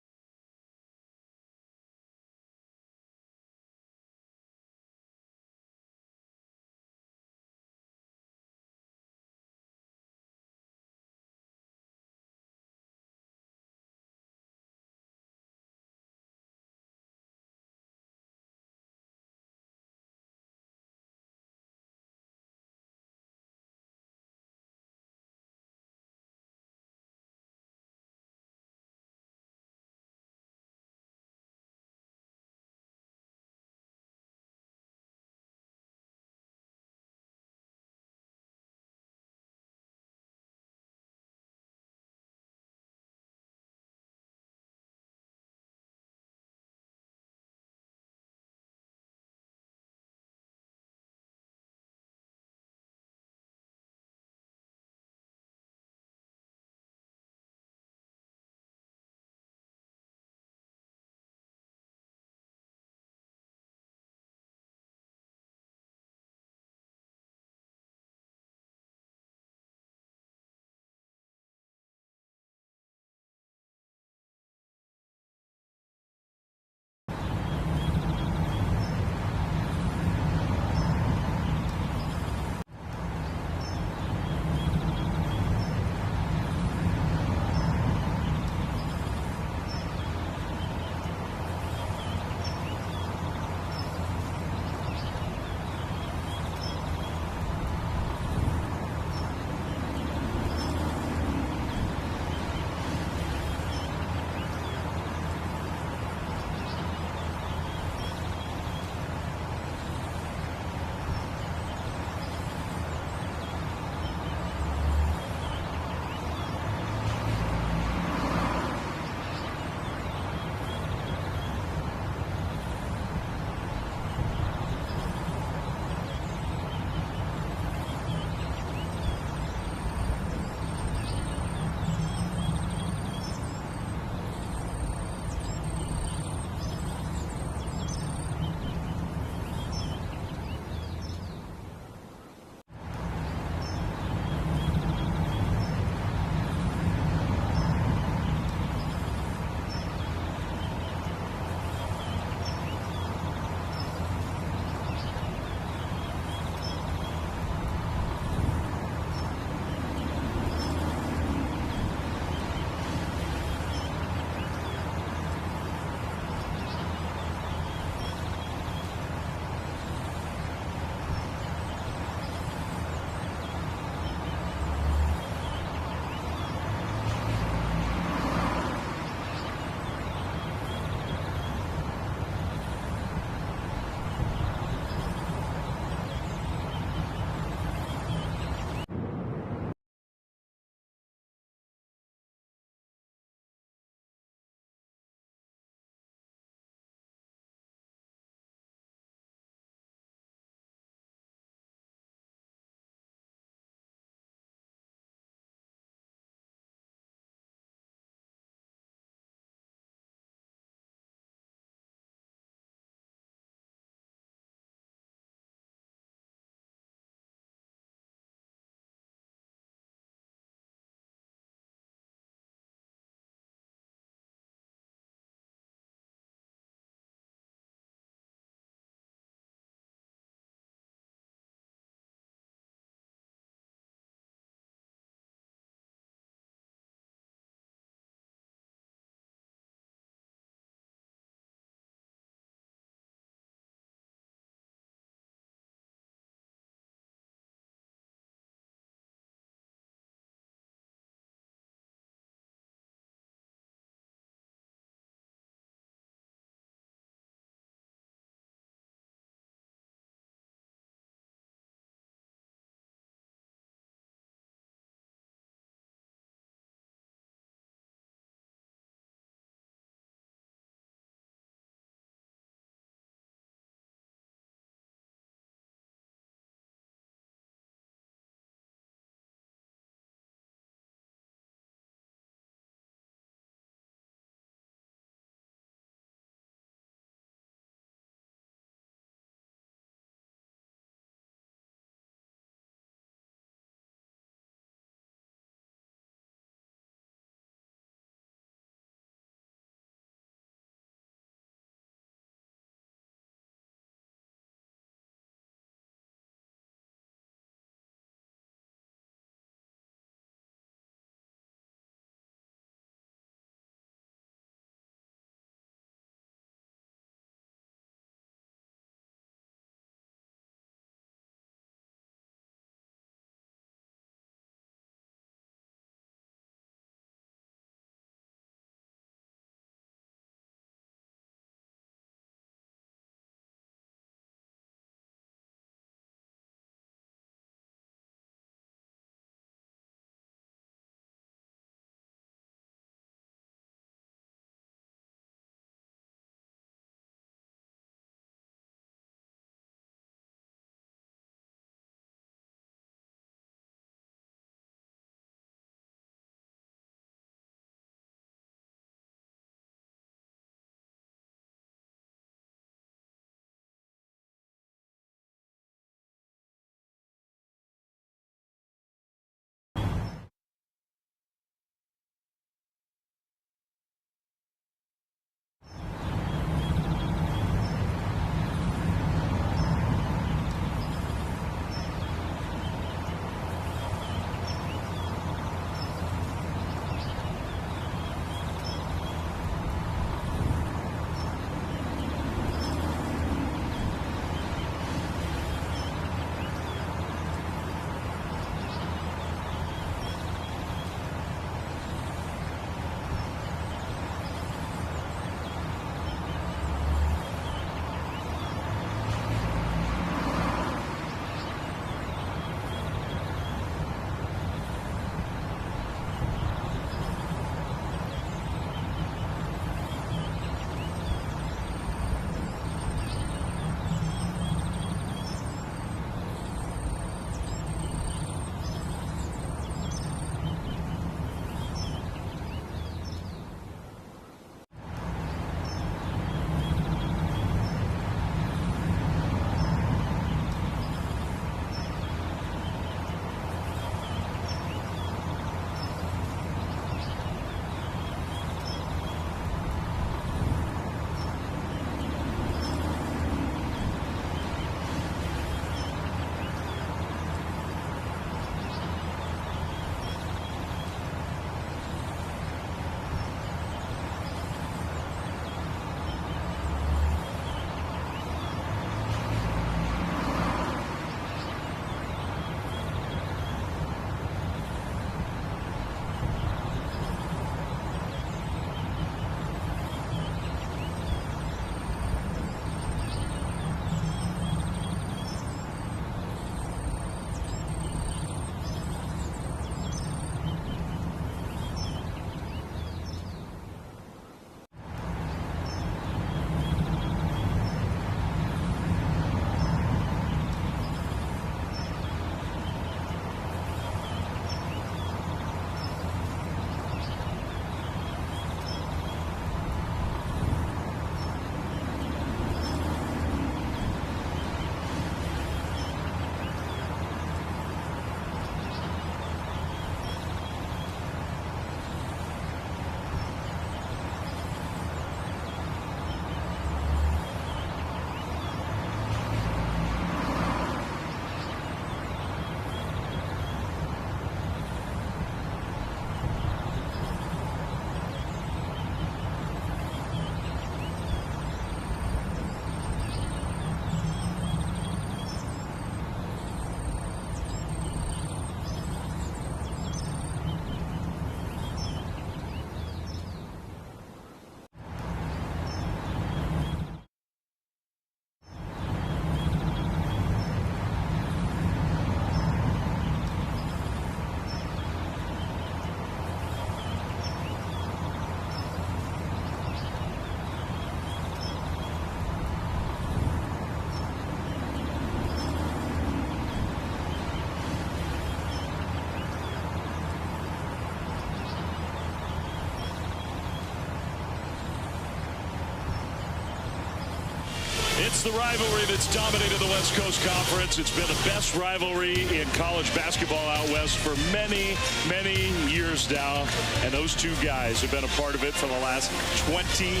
It's the rivalry that's dominated the West Coast Conference. It's been the best rivalry in college basketball out west for many, many years now. And those two guys have been a part of it for the last 25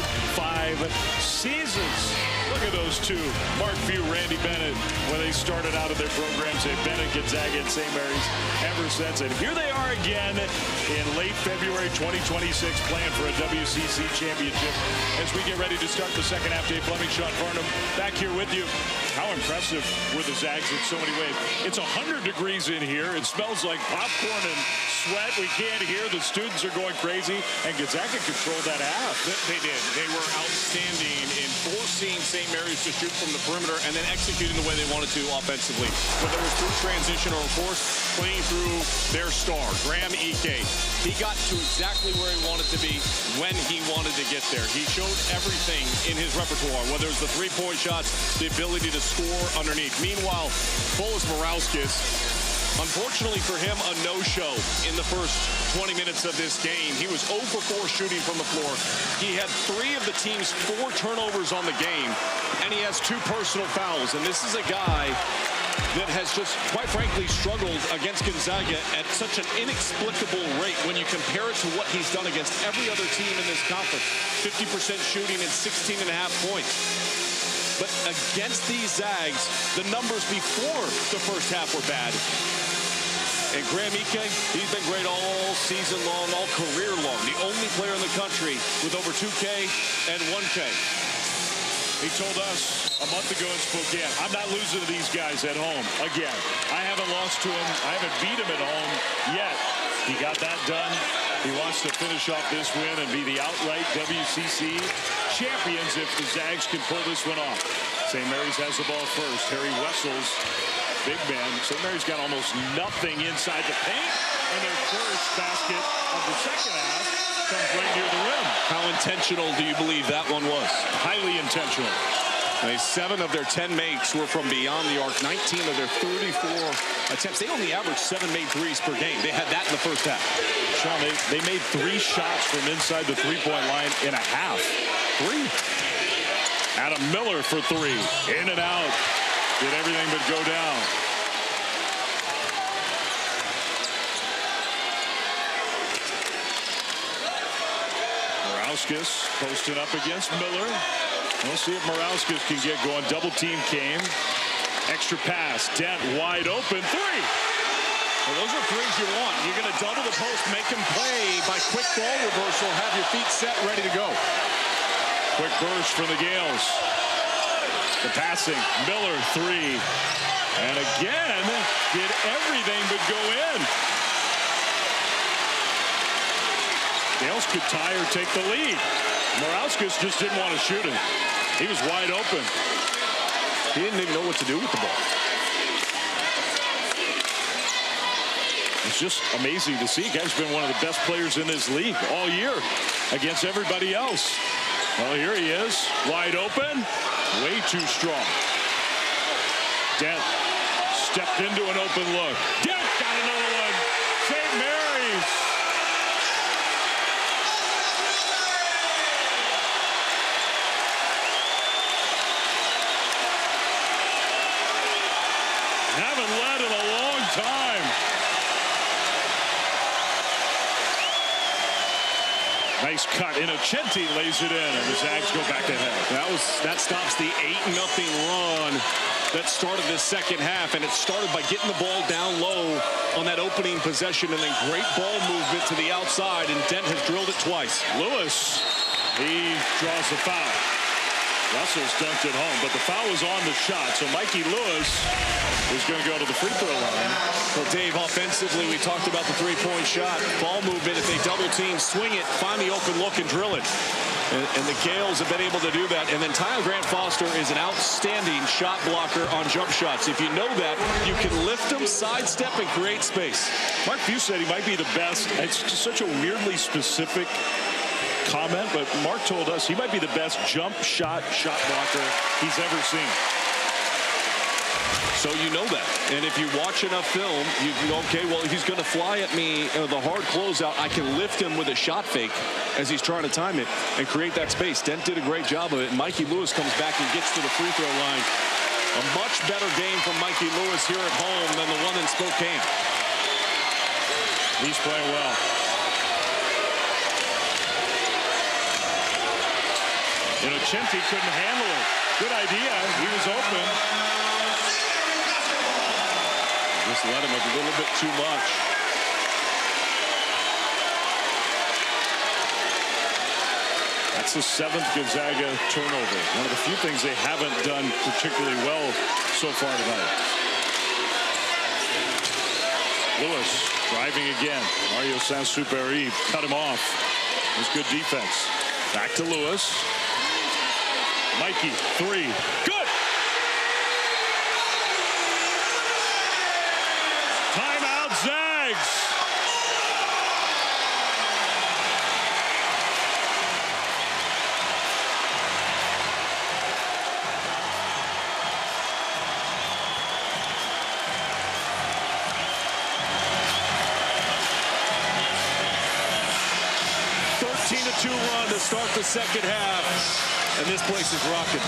seasons. Look at those two, Mark Few, Randy Bennett, when they started out of their programs. They've been at Gonzaga and St. Mary's ever since. And here they are again in late February 2026, playing for a WCC championship. As we get ready to start the second half, Dave Fleming, Sean Farnham, back here with you. How impressive were the Zags in so many ways? It's 100 degrees in here. It smells like popcorn and sweat. We can't hear. The students are going crazy. And Gonzaga controlled that half. They did. They were outstanding in forcing St. Mary's to shoot from the perimeter and then executing the way they wanted to offensively. But there was through transition, or of course, playing through their star, Graham Ike. He got to exactly where he wanted to be when he wanted to get there. He showed everything in his repertoire, whether it's the three-point shots, the ability to score underneath. Meanwhile, Bolis Morauskas, unfortunately for him, a no-show in the first 20 minutes of this game. He was 0 for 4 shooting from the floor. He had 3 of the team's 4 turnovers on the game, and he has 2 personal fouls. And this is a guy that has just, quite frankly, struggled against Gonzaga at such an inexplicable rate when you compare it to what he's done against every other team in this conference. 50% shooting and 16.5 points. But against these Zags, the numbers before the first half were bad. And Graham Ike, he's been great all season long, all career long. The only player in the country with over 2K and 1K. He told us a month ago in Spokane, I'm not losing to these guys at home again. I haven't lost to him. I haven't beat him at home yet. He got that done. He wants to finish off this win and be the outright WCC champions if the Zags can pull this one off. St. Mary's has the ball first. Harry Wessels, big man. St. Mary's got almost nothing inside the paint, and their first basket of the second half comes right near the rim. How intentional do you believe that one was? Highly intentional. 7 of their 10 makes were from beyond the arc. 19 of their 34 attempts. They only averaged 7 made threes per game. They had that in the first half. Sean, they made 3 shots from inside the three-point line in a half. 3. Adam Miller for 3. In and out. Did everything but go down. Morauskas posted up against Miller. We'll see if Morauskas can get going. Double team came. Extra pass. Dent wide open. 3. Well, those are threes you want. You're going to double the post, make him play by quick ball reversal, have your feet set, ready to go. Quick burst for the Gales. The passing. Miller 3. And again, did everything but go in. Gales could tie or take the lead. Morauskas just didn't want to shoot it. He was wide open. He didn't even know what to do with the ball. It's just amazing to see. Guy's been one of the best players in this league all year against everybody else. Well, here he is, wide open, way too strong. Dent stepped into an open look. Dent got another one. St. Mary's. Haven't led in a long time. Nice cut. Innocenti lays it in, and the Zags go back ahead. That stops the 8-0 run that started this second half, and it started by getting the ball down low on that opening possession, and then great ball movement to the outside, and Dent has drilled it twice. Lewis, he draws the foul. Russell's dunked it home, but the foul was on the shot, so Mikey Lewis is going to go to the free throw line. Well, Dave, offensively, we talked about the three-point shot. Ball movement, if they double team, swing it, find the open look, and drill it. And the Gales have been able to do that. And then Tyler Grant Foster is an outstanding shot blocker on jump shots. If you know that, you can lift them, sidestep, and create space. Mark Few said he might be the best. It's just such a weirdly specific comment, but Mark told us he might be the best jump shot blocker he's ever seen. So you know that. And if you watch enough film, you know, okay, well, he's going to fly at me the hard closeout. I can lift him with a shot fake as he's trying to time it and create that space. Dent did a great job of it. Mikey Lewis comes back and gets to the free throw line. A much better game from Mikey Lewis here at home than the one in Spokane. He's playing well. You know, Chinty couldn't handle it. Good idea. He was open. Just let him a little bit too much. That's the 7th Gonzaga turnover. One of the few things they haven't done particularly well so far tonight. Lewis driving again. Mario Saint-Supéry cut him off. It was good defense. Back to Lewis. Mikey, 3. Good! Timeout, Zags! A 2 run to start the second half, and this place is rocking.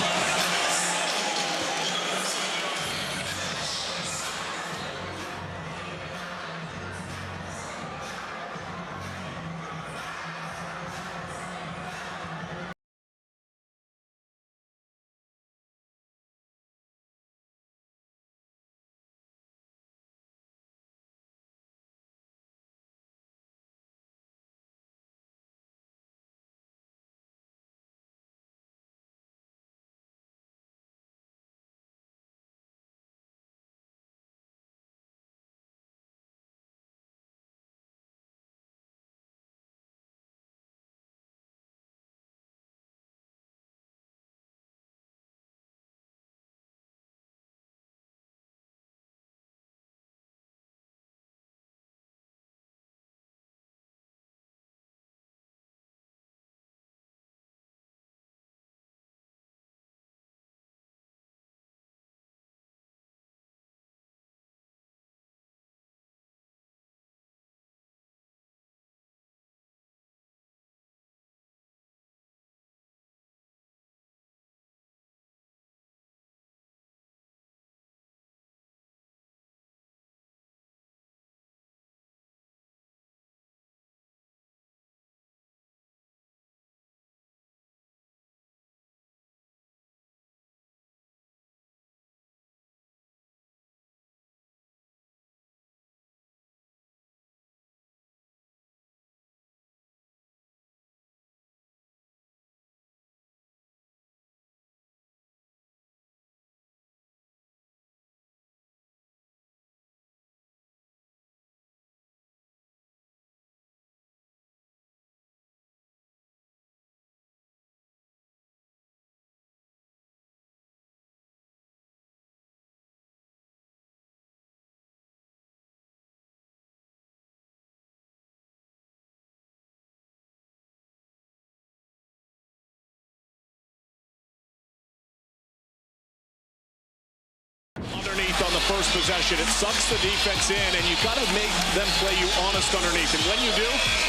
Underneath on the first possession, it sucks the defense in, and you've got to make them play you honest underneath. And when you do,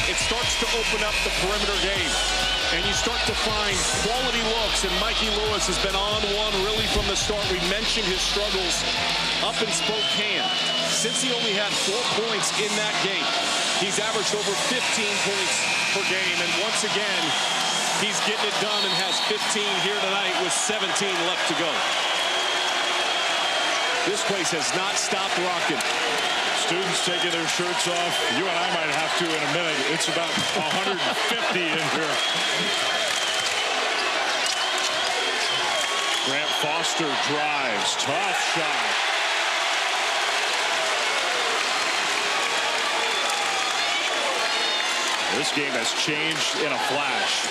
it starts to open up the perimeter game. And you start to find quality looks, and Mikey Lewis has been on one really from the start. We mentioned his struggles up in Spokane. Since he only had 4 points in that game, he's averaged over 15 points per game. And once again, he's getting it done and has 15 here tonight with 17 left to go. This place has not stopped rocking. Students taking their shirts off. You and I might have to in a minute. It's about 150 in here. Grant Foster drives. Tough shot. This game has changed in a flash.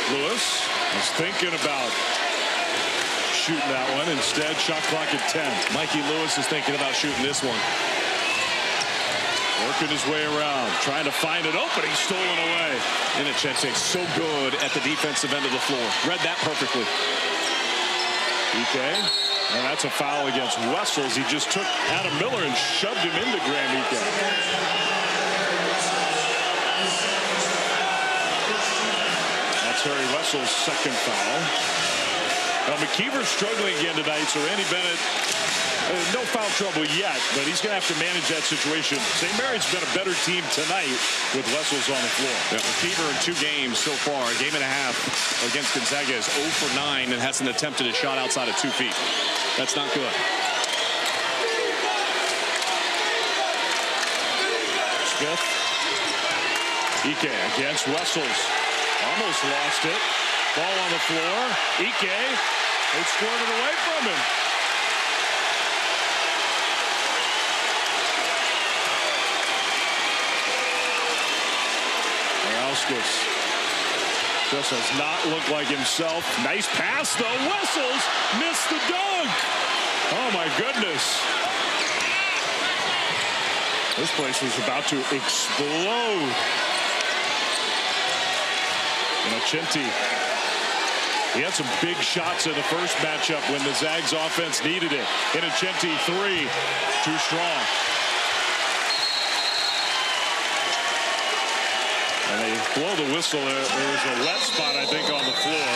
Lewis is thinking about shooting that one. Instead, shot clock at 10. Mikey Lewis is thinking about shooting this one. Working his way around, trying to find an opening, stolen away. Innocente so good at the defensive end of the floor. Read that perfectly. Ike, and that's a foul against Wessels. He just took Adam Miller and shoved him into Graham Ike. That's Harry Wessels' second foul. Now McKeever's struggling again tonight, so Randy Bennett, no foul trouble yet, but he's going to have to manage that situation. St. Mary's been a better team tonight with Wessels on the floor. Yeah, McKeever in 2 games so far, a game and a half against Gonzaga is 0 for 9 and hasn't attempted a shot outside of 2 feet. That's not good. Smith. Ike against Wessels. Almost lost it. Ball on the floor. Ike. They scored it away from him. Just does not look like himself. Nice pass, though. Wessels missed the dunk. Oh, my goodness. This place was about to explode. Innocente. He had some big shots in the first matchup when the Zags offense needed it. Innocente 3. Too strong. And they blow the whistle. There was a wet spot, I think, on the floor.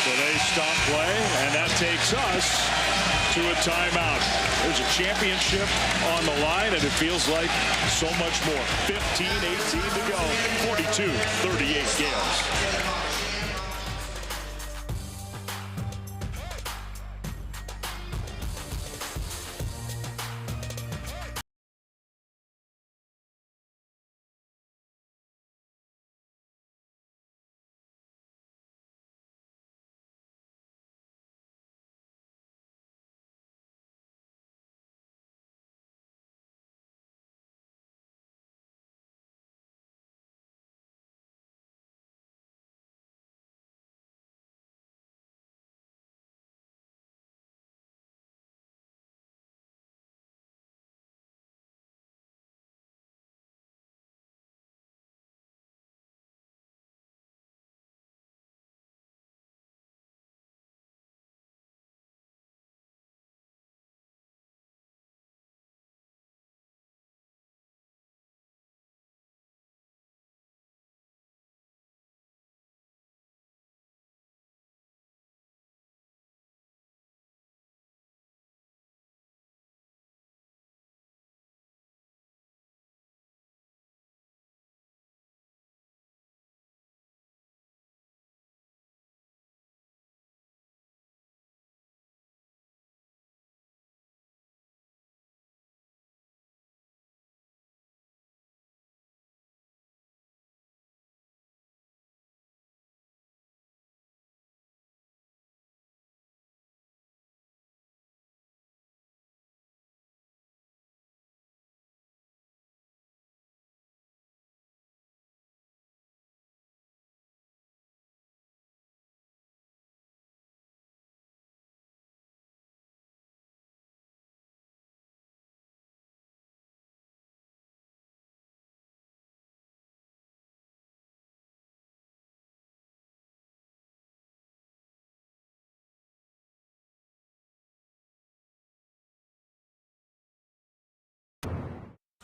So they stop play, and that takes us to a timeout. There's a championship on the line, and it feels like so much more. 15-18 to go. 42-38 Gales.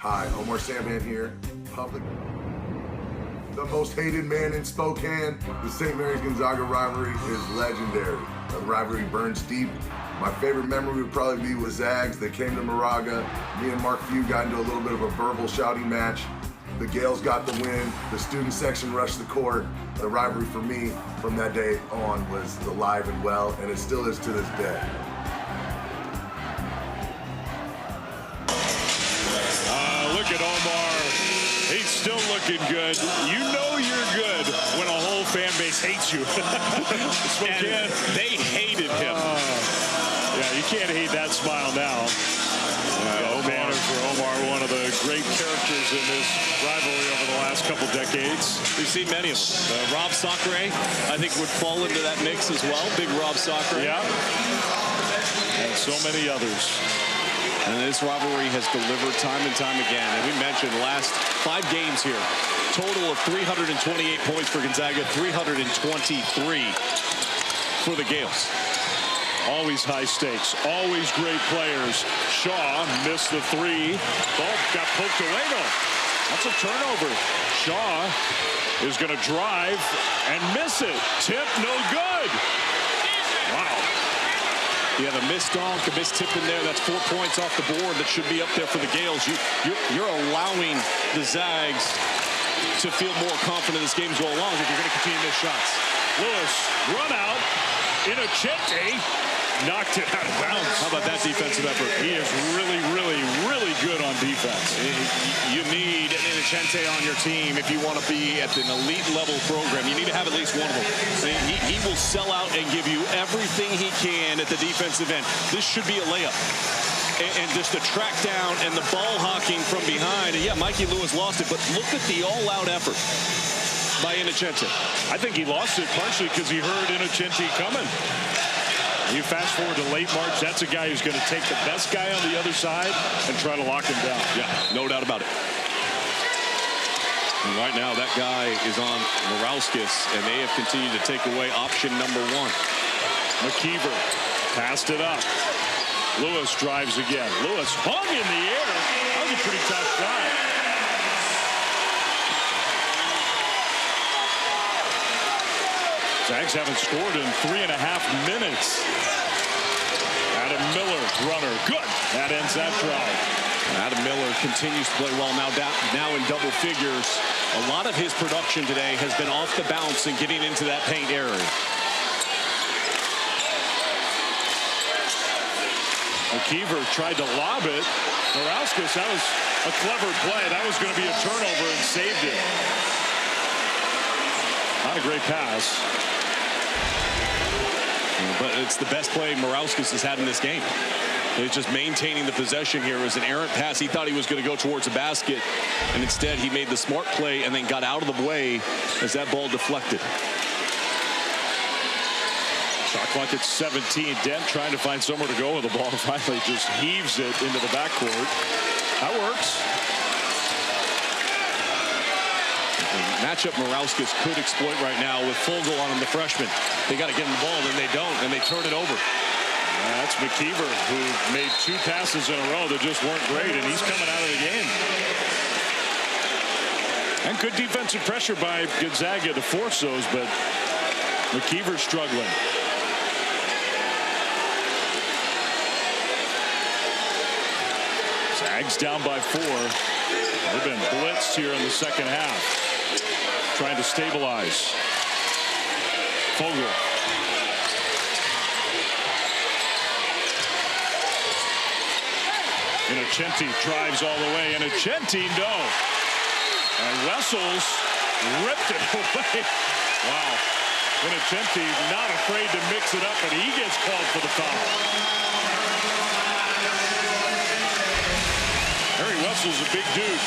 Hi, Omar Samban here. The most hated man in Spokane. The St. Mary's Gonzaga rivalry is legendary. The rivalry burns deep. My favorite memory would probably be with Zags. They came to Moraga. Me and Mark Few got into a little bit of a verbal shouting match. The Gales got the win. The student section rushed the court. The rivalry for me from that day on was alive and well, and it still is to this day. Look at Omar. He's still looking good. You know you're good when a whole fan base hates you. And they hated him. Yeah, you can't hate that smile now. Omar for Omar, one of the great characters in this rivalry over the last couple decades. We've seen many of them. Rob Sacre, I think, would fall into that mix as well. Big Rob Sacre. Yeah. And so many others. And this rivalry has delivered time and time again. And we mentioned the last 5 games here. Total of 328 points for Gonzaga, 323 for the Gales. Always high stakes, always great players. Shaw missed the 3. Ball got poked away though. That's a turnover. Shaw is going to drive and miss it. Tip no good. Wow. You have a missed dunk, a missed tip in there. That's 4 points off the board. That should be up there for the Gales. You're allowing the Zags to feel more confident as games go along if you're going to continue to miss shots. Lewis, run out. Innocenti knocked it out of bounds. How about that defensive effort? He is really, really, really good on defense. You need an Innocenti on your team if you want to be at an elite level program. You need to have at least one of them. He will sell out and give you everything he can at the defensive end. This should be a layup. And just the track down and the ball hawking from behind. And yeah, Mikey Lewis lost it, but look at the all-out effort by Innocenti. I think he lost it partially because he heard Innocenti coming. You fast forward to late March, that's a guy who's going to take the best guy on the other side and try to lock him down. Yeah, no doubt about it. And right now, that guy is on Morauskas, and they have continued to take away option number 1. McKeever passed it up. Lewis drives again. Lewis hung in the air. That was a pretty tough shot. Zags haven't scored in 3.5 minutes. Adam Miller, runner, good. That ends that drive. Adam Miller continues to play well now in double figures. A lot of his production today has been off the bounce and getting into that paint area. McKeever tried to lob it. Morauskas, that was a clever play. That was going to be a turnover and saved it. Not a great pass. But it's the best play Morauskas has had in this game. He's just maintaining the possession here. It was an errant pass. He thought he was going to go towards the basket, and instead he made the smart play and then got out of the way as that ball deflected. Shot clock at 17. Dent trying to find somewhere to go with the ball. Finally just heaves it into the backcourt. That works. Matchup Morauskas could exploit right now with Fogel on him, the freshman. They got to get him the ball, then they don't, and they turn it over. That's McKeever, who made 2 passes in a row that just weren't great, and he's coming out of the game. And good defensive pressure by Gonzaga to force those, but McKeever's struggling. Zags down by 4. They've been blitzed here in the second half. Trying to stabilize. Fogel. Innocenti drives all the way. Innocenti, no. And Wessels ripped it away. Wow. Innocenti not afraid to mix it up, but he gets called for the foul. Harry Wessels, a big dude.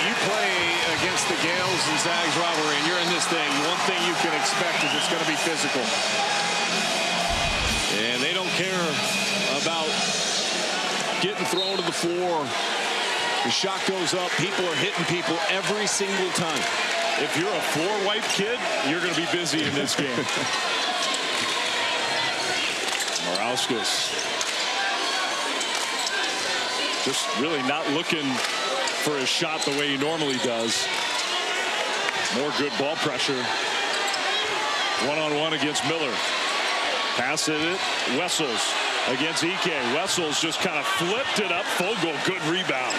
You play against the Gales and Zags rivalry, and you're in this thing. One thing you can expect is it's going to be physical. And they don't care about getting thrown to the floor. The shot goes up. People are hitting people every single time. If you're a floor wipe kid, you're going to be busy in this game. Morauskas. Just really not looking for a shot the way he normally does. More good ball pressure. One-on-one against Miller. Passes it. Wessels against Ike. Wessels just kind of flipped it up. Fogel, good rebound.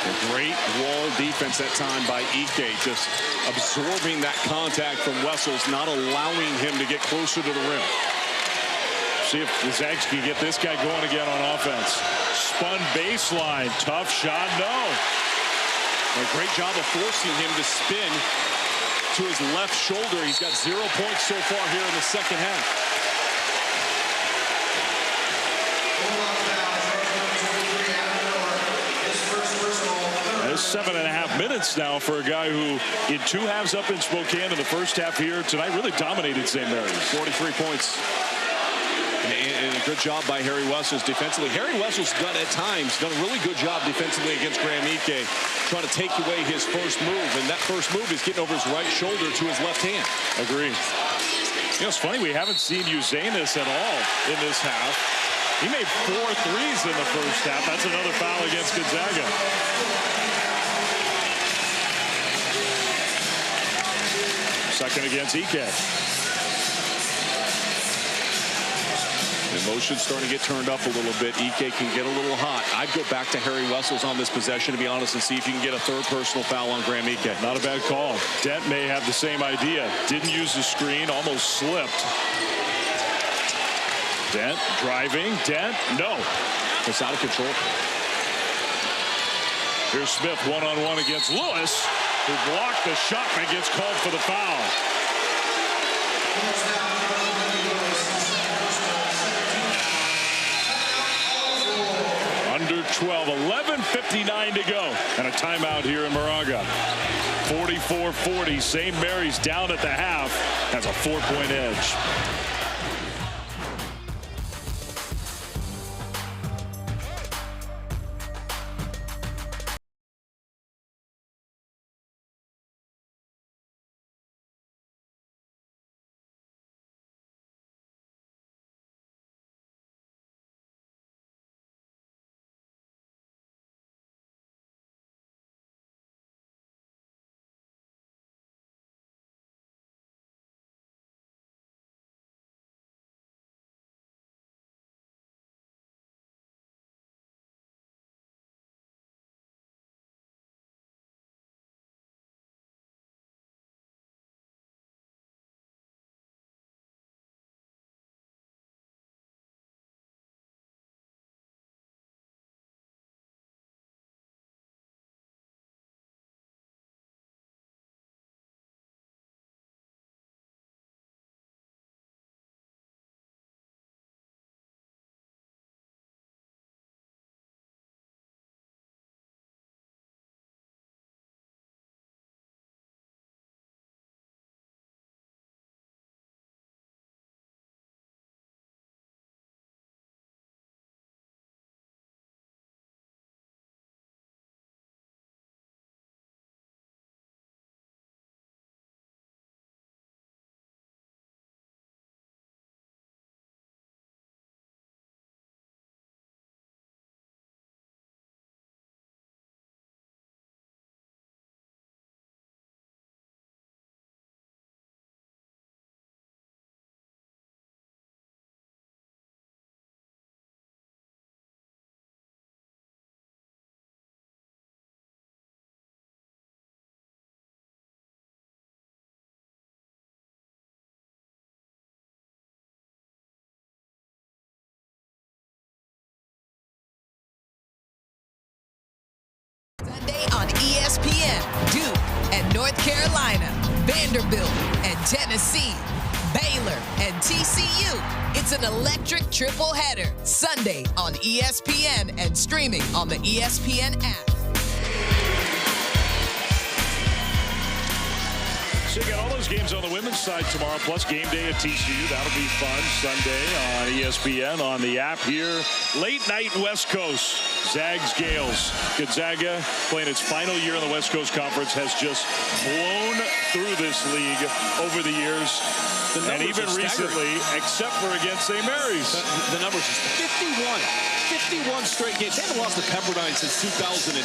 A great wall defense that time by Ike. Just absorbing that contact from Wessels, not allowing him to get closer to the rim. See if the Zags can get this guy going again on offense. Spun baseline. Tough shot. No. A great job of forcing him to spin to his left shoulder. He's got 0 points so far here in the second half. There's 7.5 minutes now for a guy who, in 2 halves up in Spokane in the first half here tonight, really dominated St. Mary's. 43 points. And good job by Harry Wessels defensively. Harry Wessels at times done a really good job defensively against Graham Ike, trying to take away his first move, and that first move is getting over his right shoulder to his left hand. Agreed. You know, it's funny, we haven't seen Uzanis at all in this half. He made 4 threes in the first half. That's another foul against Gonzaga. Second against Ike. The motion's starting to get turned up a little bit. Ike can get a little hot. I'd go back to Harry Wessels on this possession, to be honest, and see if you can get a third personal foul on Graham Ike. Not a bad call. Dent may have the same idea. Didn't use the screen, almost slipped. Dent driving. Dent, no. It's out of control. Here's Smith one-on-one against Lewis, who blocked the shot and gets called for the foul. Under 12, 11:59 to go, and a timeout here in Moraga. 44-40, St. Mary's down at the half, has a 4-point edge. Sunday on ESPN, Duke and North Carolina, Vanderbilt and Tennessee, Baylor and TCU. It's an electric triple header Sunday on ESPN and streaming on the ESPN app. So you got all those games on the women's side tomorrow, plus game day at TCU. That'll be fun Sunday on ESPN, on the app here. Late night West Coast, Zags Gales. Gonzaga, playing its final year in the West Coast Conference, has just blown through this league over the years. And even recently, except for against St. Mary's. The numbers is 51 straight games. They haven't lost to Pepperdine since 2002.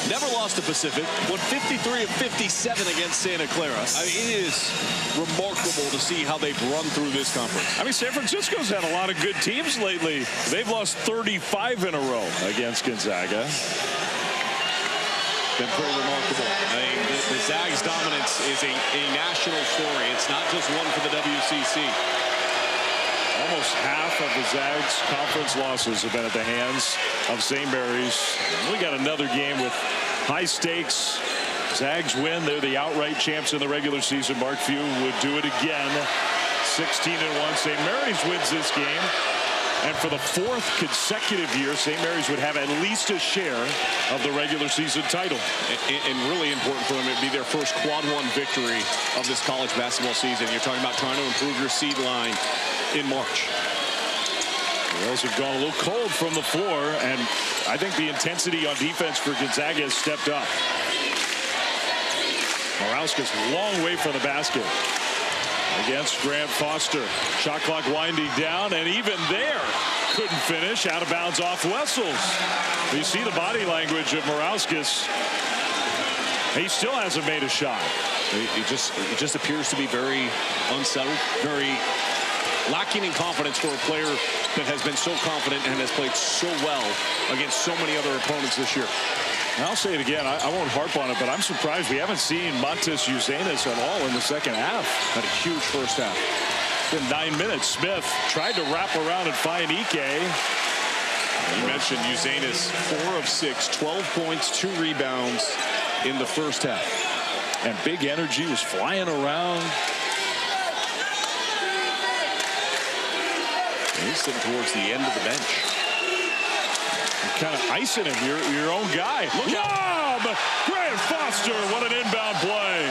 Never lost to Pacific. Won 53 of 57 against Santa Clara. I mean, it is remarkable to see how they've run through this conference. I mean, San Francisco's had a lot of good teams lately. They've lost 35 in a row against Gonzaga. Been pretty remarkable. I mean, the Zags' dominance is a national story. It's not just one for the WCC. Almost half of the Zags' conference losses have been at the hands of St. Mary's. We got another game with high stakes. Zags win. They're the outright champs in the regular season. Mark Few would do it again. 16-1. St. Mary's wins this game. And for the 4th consecutive year, St. Mary's would have at least a share of the regular season title. And really important for them, it'd be their first quad 1 victory of this college basketball season. You're talking about trying to improve your seed line in March. The Wales have gone a little cold from the floor, and I think the intensity on defense for Gonzaga has stepped up. Morauskas long way from the basket against Grant Foster. Shot clock winding down, and even there couldn't finish. Out of bounds off Wessels. You see the body language of Morauskas. He still hasn't made a shot. It just appears to be very unsettled, very lacking in confidence for a player that has been so confident and has played so well against so many other opponents this year. And I'll say it again, I won't harp on it, but I'm surprised we haven't seen Montes Uzenis at all in the second half. Had a huge first half. In 9 minutes, Smith tried to wrap around and find Ike. You mentioned Uzenis, 4 of 6, 12 points, 2 rebounds in the first half. And big energy, was flying around. He's sitting towards the end of the bench. Kind of icing him, your own guy. Lob! Grant Foster, what an inbound play.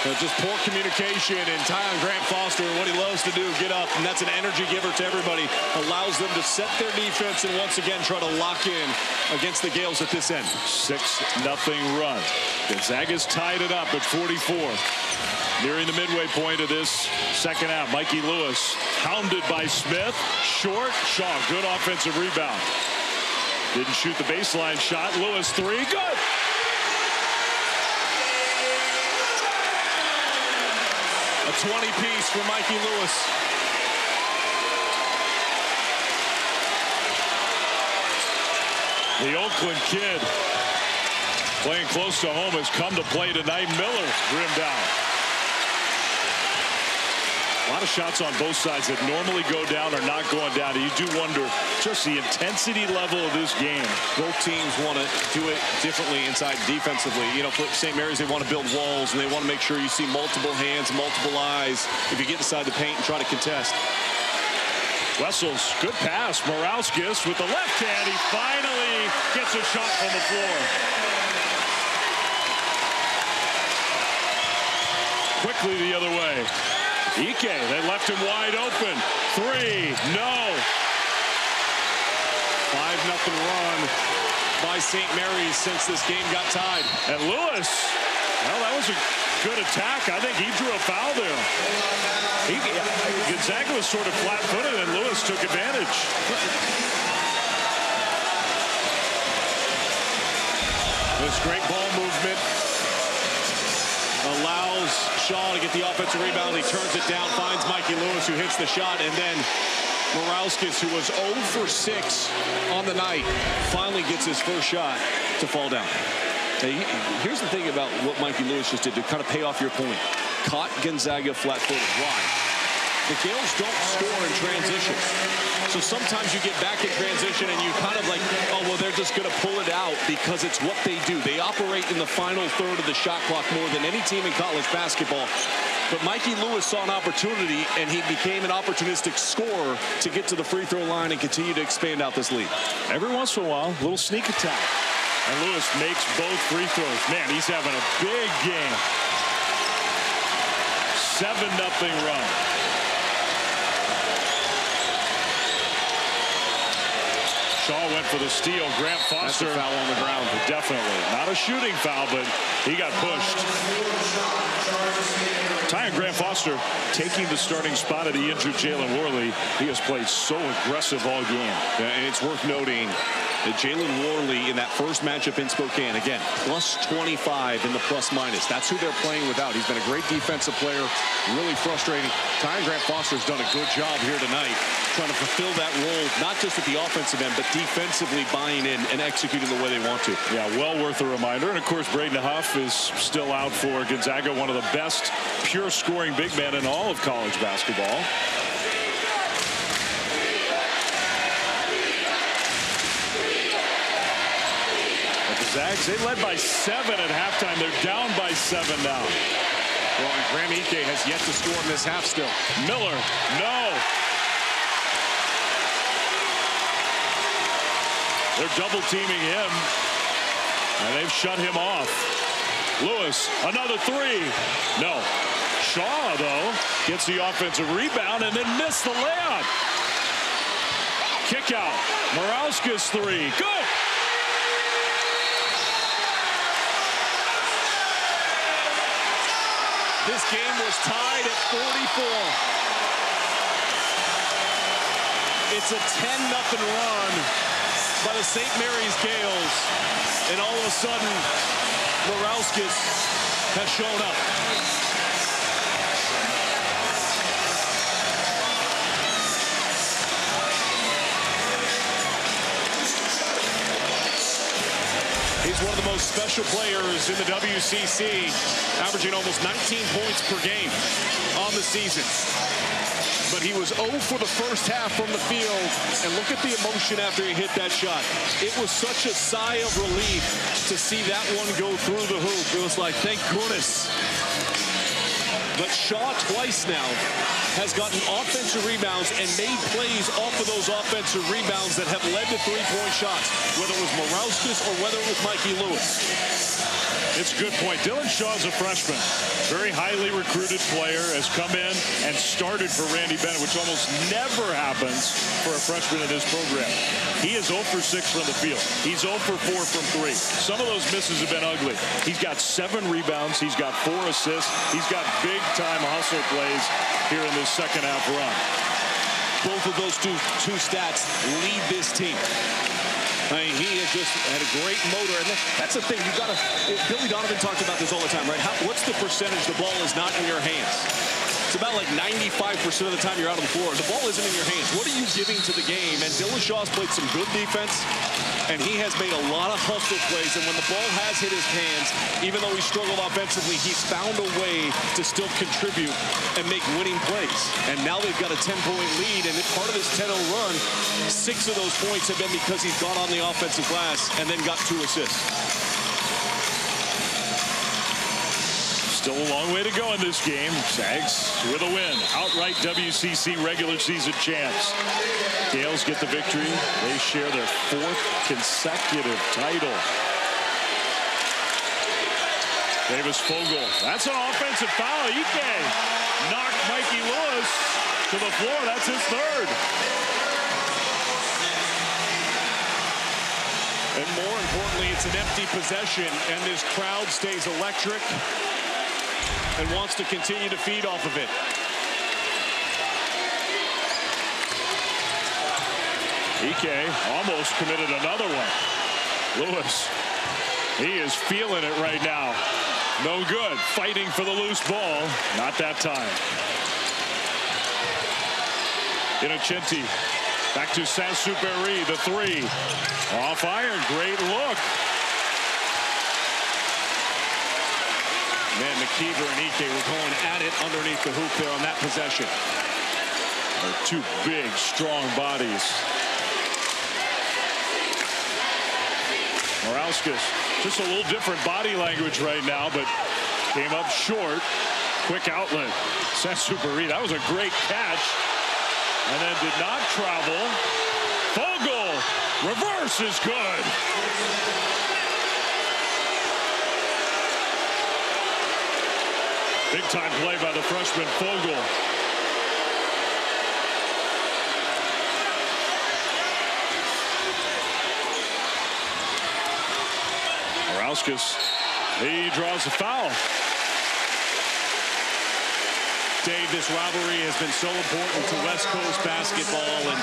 But just poor communication, and Tyon Grant Foster, what he loves to do, get up, and that's an energy giver to everybody. Allows them to set their defense and once again try to lock in against the Gales at this end. 6-0 run. Gonzaga's tied it up at 44. Nearing the midway point of this second half. Mikey Lewis hounded by Smith. Short. Shaw, good offensive rebound. Didn't shoot the baseline shot. Lewis, 3, good. A 20-piece for Mikey Lewis. The Oakland kid playing close to home has come to play tonight. Miller rimmed out. A lot of shots on both sides that normally go down are not going down. You do wonder just the intensity level of this game. Both teams want to do it differently inside defensively. You know, for St. Mary's, they want to build walls, and they want to make sure you see multiple hands, multiple eyes if you get inside the paint and try to contest. Wessels, good pass. Morauskas with the left hand. He finally gets a shot from the floor. Quickly the other way. Ike, they left him wide open. 3, no. 5-0 run by St. Mary's since this game got tied. And Lewis, well, that was a good attack. I think he drew a foul there. Gonzaga was sort of flat-footed, and Lewis took advantage. This great ball movement allows Shaw to get the offensive rebound. He turns it down, finds Mikey Lewis, who hits the shot, and then Morauskas, who was 0 for 6 on the night, finally gets his first shot to fall down. Now, here's the thing about what Mikey Lewis just did to kind of pay off your point. Caught Gonzaga flat-footed. Why? The Gales don't score in transition. So sometimes you get back in transition and you kind of like, oh, well, they're just going to pull it out because it's what they do. They operate in the final third of the shot clock more than any team in college basketball. But Mikey Lewis saw an opportunity, and he became an opportunistic scorer to get to the free throw line and continue to expand out this lead. Every once in a while, a little sneak attack. And Lewis makes both free throws. Man, he's having a big game. 7-0 run. Shaw went for the steal. Grant Foster. That's a foul on the ground. Definitely. Not a shooting foul, but he got pushed. Tyon Grant Foster taking the starting spot of the injured Jalen Worley. He has played so aggressive all game. Yeah, and it's worth noting that Jalen Worley in that first matchup in Spokane, again, plus 25 in the plus-minus. That's who they're playing without. He's been a great defensive player, really frustrating. Tyon Grant Foster's done a good job here tonight, trying to fulfill that role, not just at the offensive end, but defensively buying in and executing the way they want to. Yeah, well worth a reminder. And, of course, Braden Huff is still out for Gonzaga, one of the best pure scoring big men in all of college basketball. Zags, they led by 7 at halftime. They're down by 7 now. Well, and Graham Ike has yet to score in this half still. Miller, no. They're double teaming him, and they've shut him off. Lewis, another 3. No. Shaw, though, gets the offensive rebound and then missed the layup. Kick out. Morauskas three. Good. This game was tied at 44. It's a 10-0 run by the St. Mary's Gales. And all of a sudden, Morauskas has shown up. He's one of the most special players in the WCC, averaging almost 19 points per game on the season. But he was 0 for the first half from the field, and look at the emotion after he hit that shot. It was such a sigh of relief to see that one go through the hoop. It was like, thank goodness. But Shaw twice now has gotten offensive rebounds and made plays off of those offensive rebounds that have led to three-point shots, whether it was Morauskas or whether it was Mikey Lewis. It's a good point. Dylan Shaw's a freshman. Very highly recruited player, has come in and started for Randy Bennett, which almost never happens for a freshman in this program. He is 0 for 6 from the field. He's 0 for 4 from 3. Some of those misses have been ugly. He's got 7 rebounds. He's got 4 assists. He's got big-time hustle plays here in this second half run. Both of those two stats lead this team. I mean, he has just had a great motor, and that's the thing. You got to. Billy Donovan talked about this all the time, right? What's the percentage the ball is not in your hands? It's about like 95% of the time you're out on the floor. The ball isn't in your hands. What are you giving to the game? And Dylan Shaw's played some good defense, and he has made a lot of hustle plays. And when the ball has hit his hands, even though he struggled offensively, he's found a way to still contribute and make winning plays. And now they've got a 10-point lead, and part of this 10-0 run, 6 of those points have been because he's gone on the offensive glass and then got 2 assists. Still a long way to go in this game. Zags with a win. Outright WCC regular season champs. Gales get the victory. They share their 4th consecutive title. Davis Fogel. That's an offensive foul. Ike knocked Mikey Lewis to the floor. That's his 3rd. And more importantly, it's an empty possession, and this crowd stays electric and wants to continue to feed off of it. Ike almost committed another one. Lewis, he is feeling it right now. No good. Fighting for the loose ball. Not that time. Innocenti. Back to Saint-Supéry, the 3. Off iron. Great look. Man, McKeever and Ike were going at it underneath the hoop there on that possession. They're 2 big, strong bodies. Morauskas, just a little different body language right now, but came up short. Quick outlet. Saint-Supéry, that was a great catch. And then did not travel. Fogel, reverse is good. Big-time play by the freshman Fogel. Morauskas, he draws a foul. Dave, this rivalry has been so important to West Coast basketball, and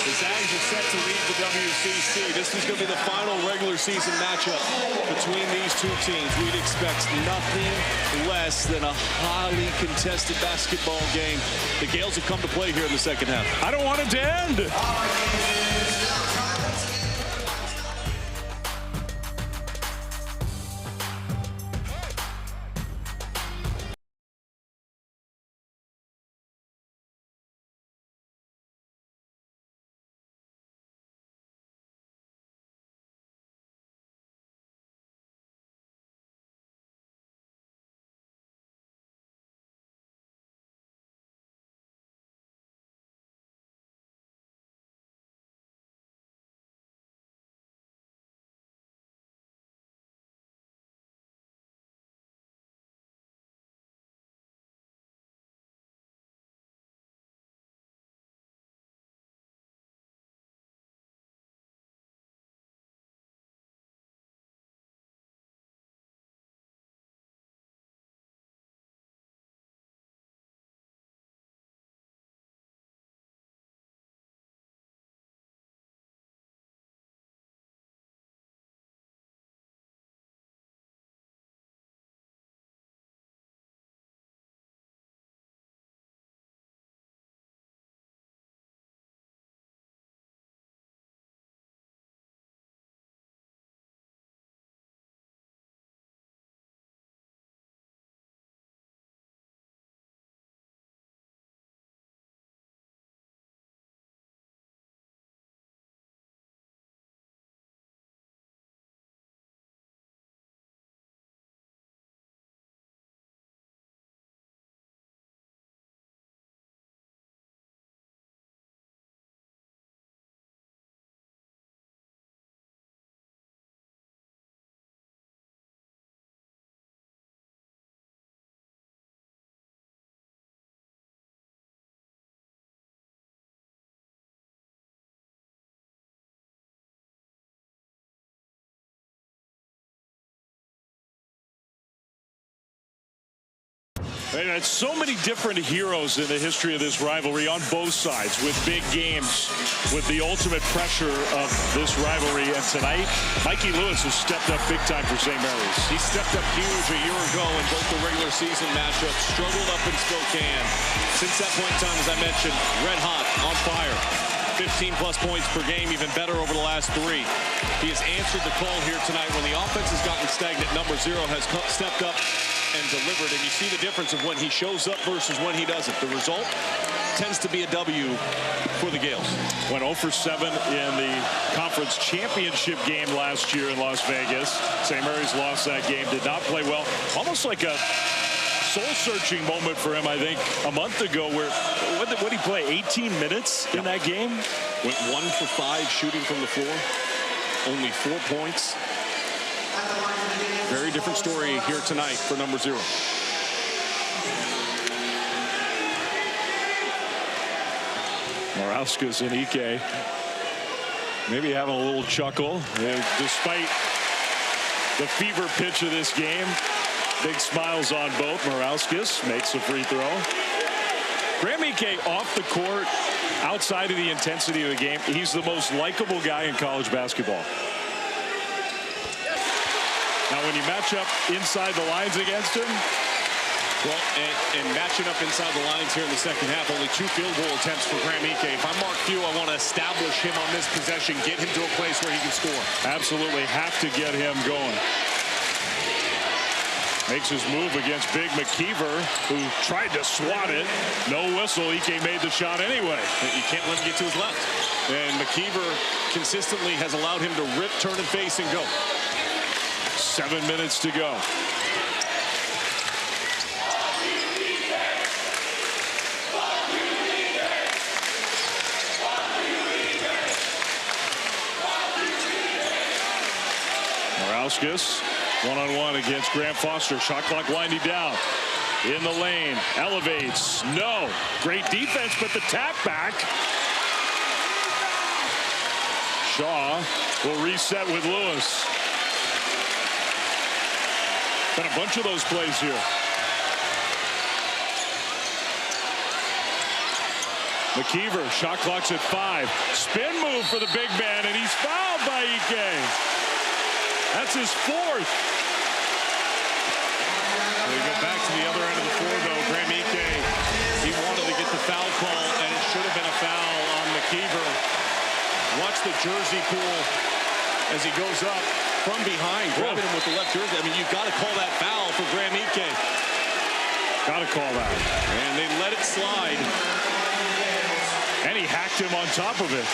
the Zags are set to lead the WCC. This is going to be the final regular season matchup between these 2 teams. We'd expect nothing less than a highly contested basketball game. The Gales have come to play here in the second half. I don't want it to end. And it's so many different heroes in the history of this rivalry on both sides with big games, with the ultimate pressure of this rivalry. And tonight, Mikey Lewis has stepped up big time for St. Mary's. He stepped up huge a year ago in both the regular season matchups, struggled up in Spokane. Since that point in time, as I mentioned, red hot, on fire. 15-plus points per game, even better over the last 3. He has answered the call here tonight when the offense has gotten stagnant. Number 0 has stepped up and delivered, and you see the difference of when he shows up versus when he doesn't. The result tends to be a W for the Gales. Went 0 for 7 in the conference championship game last year in Las Vegas. St. Mary's lost that game, did not play well. Almost like a soul-searching moment for him, I think, a month ago, where what did he play, 18 minutes in that game? Went 1 for 5 shooting from the floor, only 4 points. Very different story here tonight for number 0. Morauskas and Ike maybe having a little chuckle, despite the fever pitch of this game. Big smiles on both. Morauskas makes a free throw. Graham Ike off the court, outside of the intensity of the game, he's the most likable guy in college basketball. Now, when you match up inside the lines against him, well, and matching up inside the lines here in the second half, only 2 field goal attempts for Graham Ike. If I'm Mark Few, I want to establish him on this possession, get him to a place where he can score. Absolutely have to get him going. Makes his move against big McKeever, who tried to swat it. No whistle. Ike made the shot anyway. You can't let him get to his left. And McKeever consistently has allowed him to rip, turn, and face and go. 7 minutes to go. Morauskas one-on-one against Grant Foster. Shot clock winding down. In the lane. Elevates. No. Great defense, but the tap back. Shaw will reset with Lewis. Been a bunch of those plays here. McKeever, shot clock's at 5. Spin move for the big man, and he's fouled by Ike. That's his 4th. We go back to the other end of the floor, though. Graham Ike, he wanted to get the foul call, and it should have been a foul on McKeever. Watch the jersey pull as he goes up from behind, grabbing him with the left jersey. I mean, you've got to call that foul for Graham Ike. Got to call that. And they let it slide. And he hacked him on top of it.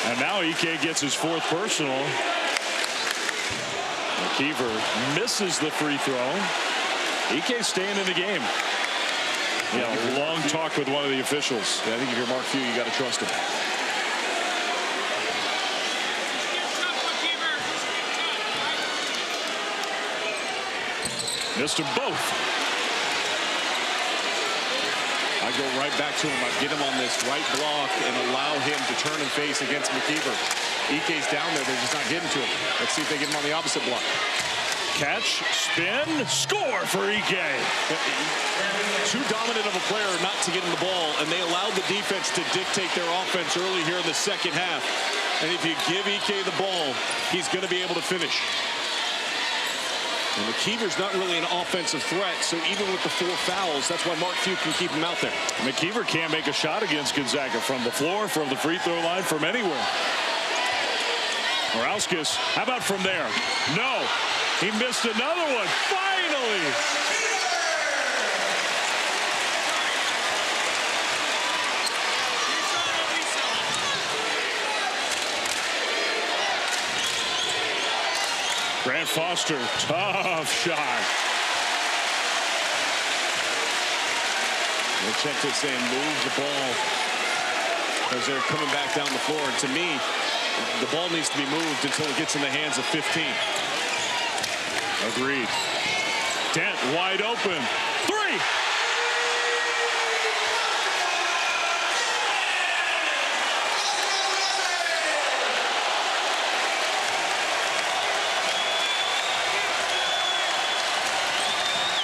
And now Ike gets his 4th personal. McKeever misses the free throw. Ike staying in the game. Yeah, long talk with one of the officials. Yeah, I think if you're Mark Few, you got to trust him. Missed them both. I go right back to him. I get him on this right block and allow him to turn and face against McKeever. Ike's down there. They're just not getting to him. Let's see if they get him on the opposite block. Catch, spin, score for Ike. Too dominant of a player not to get him the ball, and they allowed the defense to dictate their offense early here in the second half. And if you give Ike the ball, he's going to be able to finish. And McKeever's not really an offensive threat, so even with the 4 fouls, that's why Mark Few can keep him out there. McKeever can't make a shot against Gonzaga from the floor, from the free throw line, from anywhere. Morauskas, how about from there? No, he missed another one, finally! Grant Foster, tough shot. We'll check this in, move the ball as they're coming back down the floor. And to me, the ball needs to be moved until it gets in the hands of 15. Agreed. Dent wide open. 3!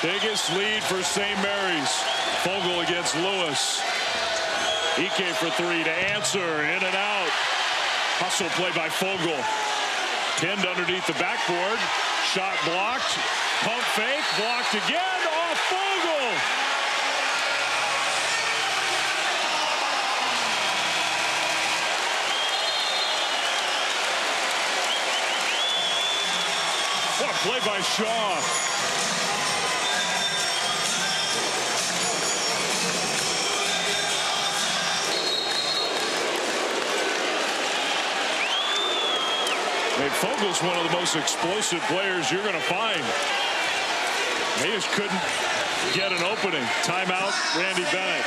Biggest lead for St. Mary's. Fogle against Lewis. Ike for three to answer. In and out. Hustle play by Fogle. Pinned underneath the backboard. Shot blocked. Pump fake. Blocked again. Off Fogle. What a play by Shaw. Fogle's one of the most explosive players you're going to find. They just couldn't get an opening. Timeout, Randy Bennett.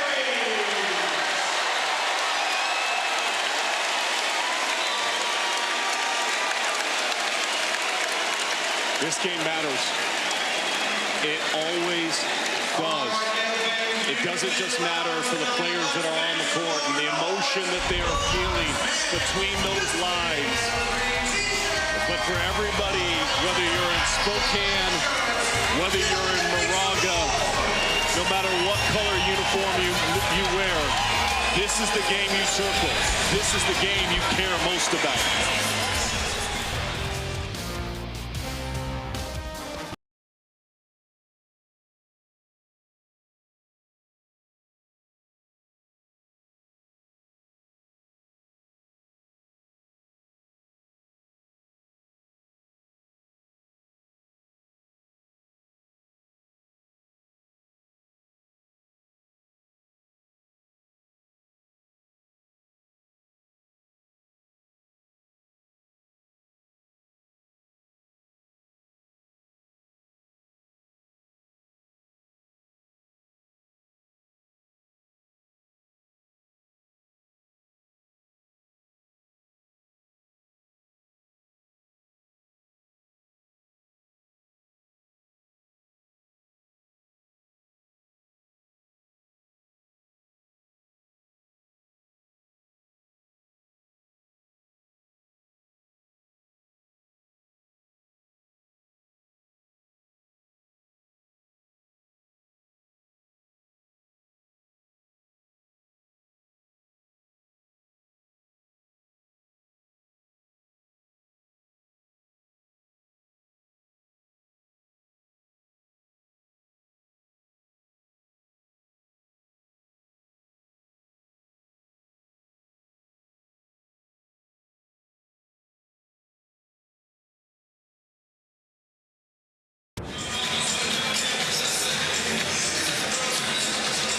This game matters. It always does. It doesn't just matter for the players that are on the court and the emotion that they are feeling between those lines. But for everybody, whether you're in Spokane, whether you're in Moraga, no matter what color uniform you wear, this is the game you circle. This is the game you care most about.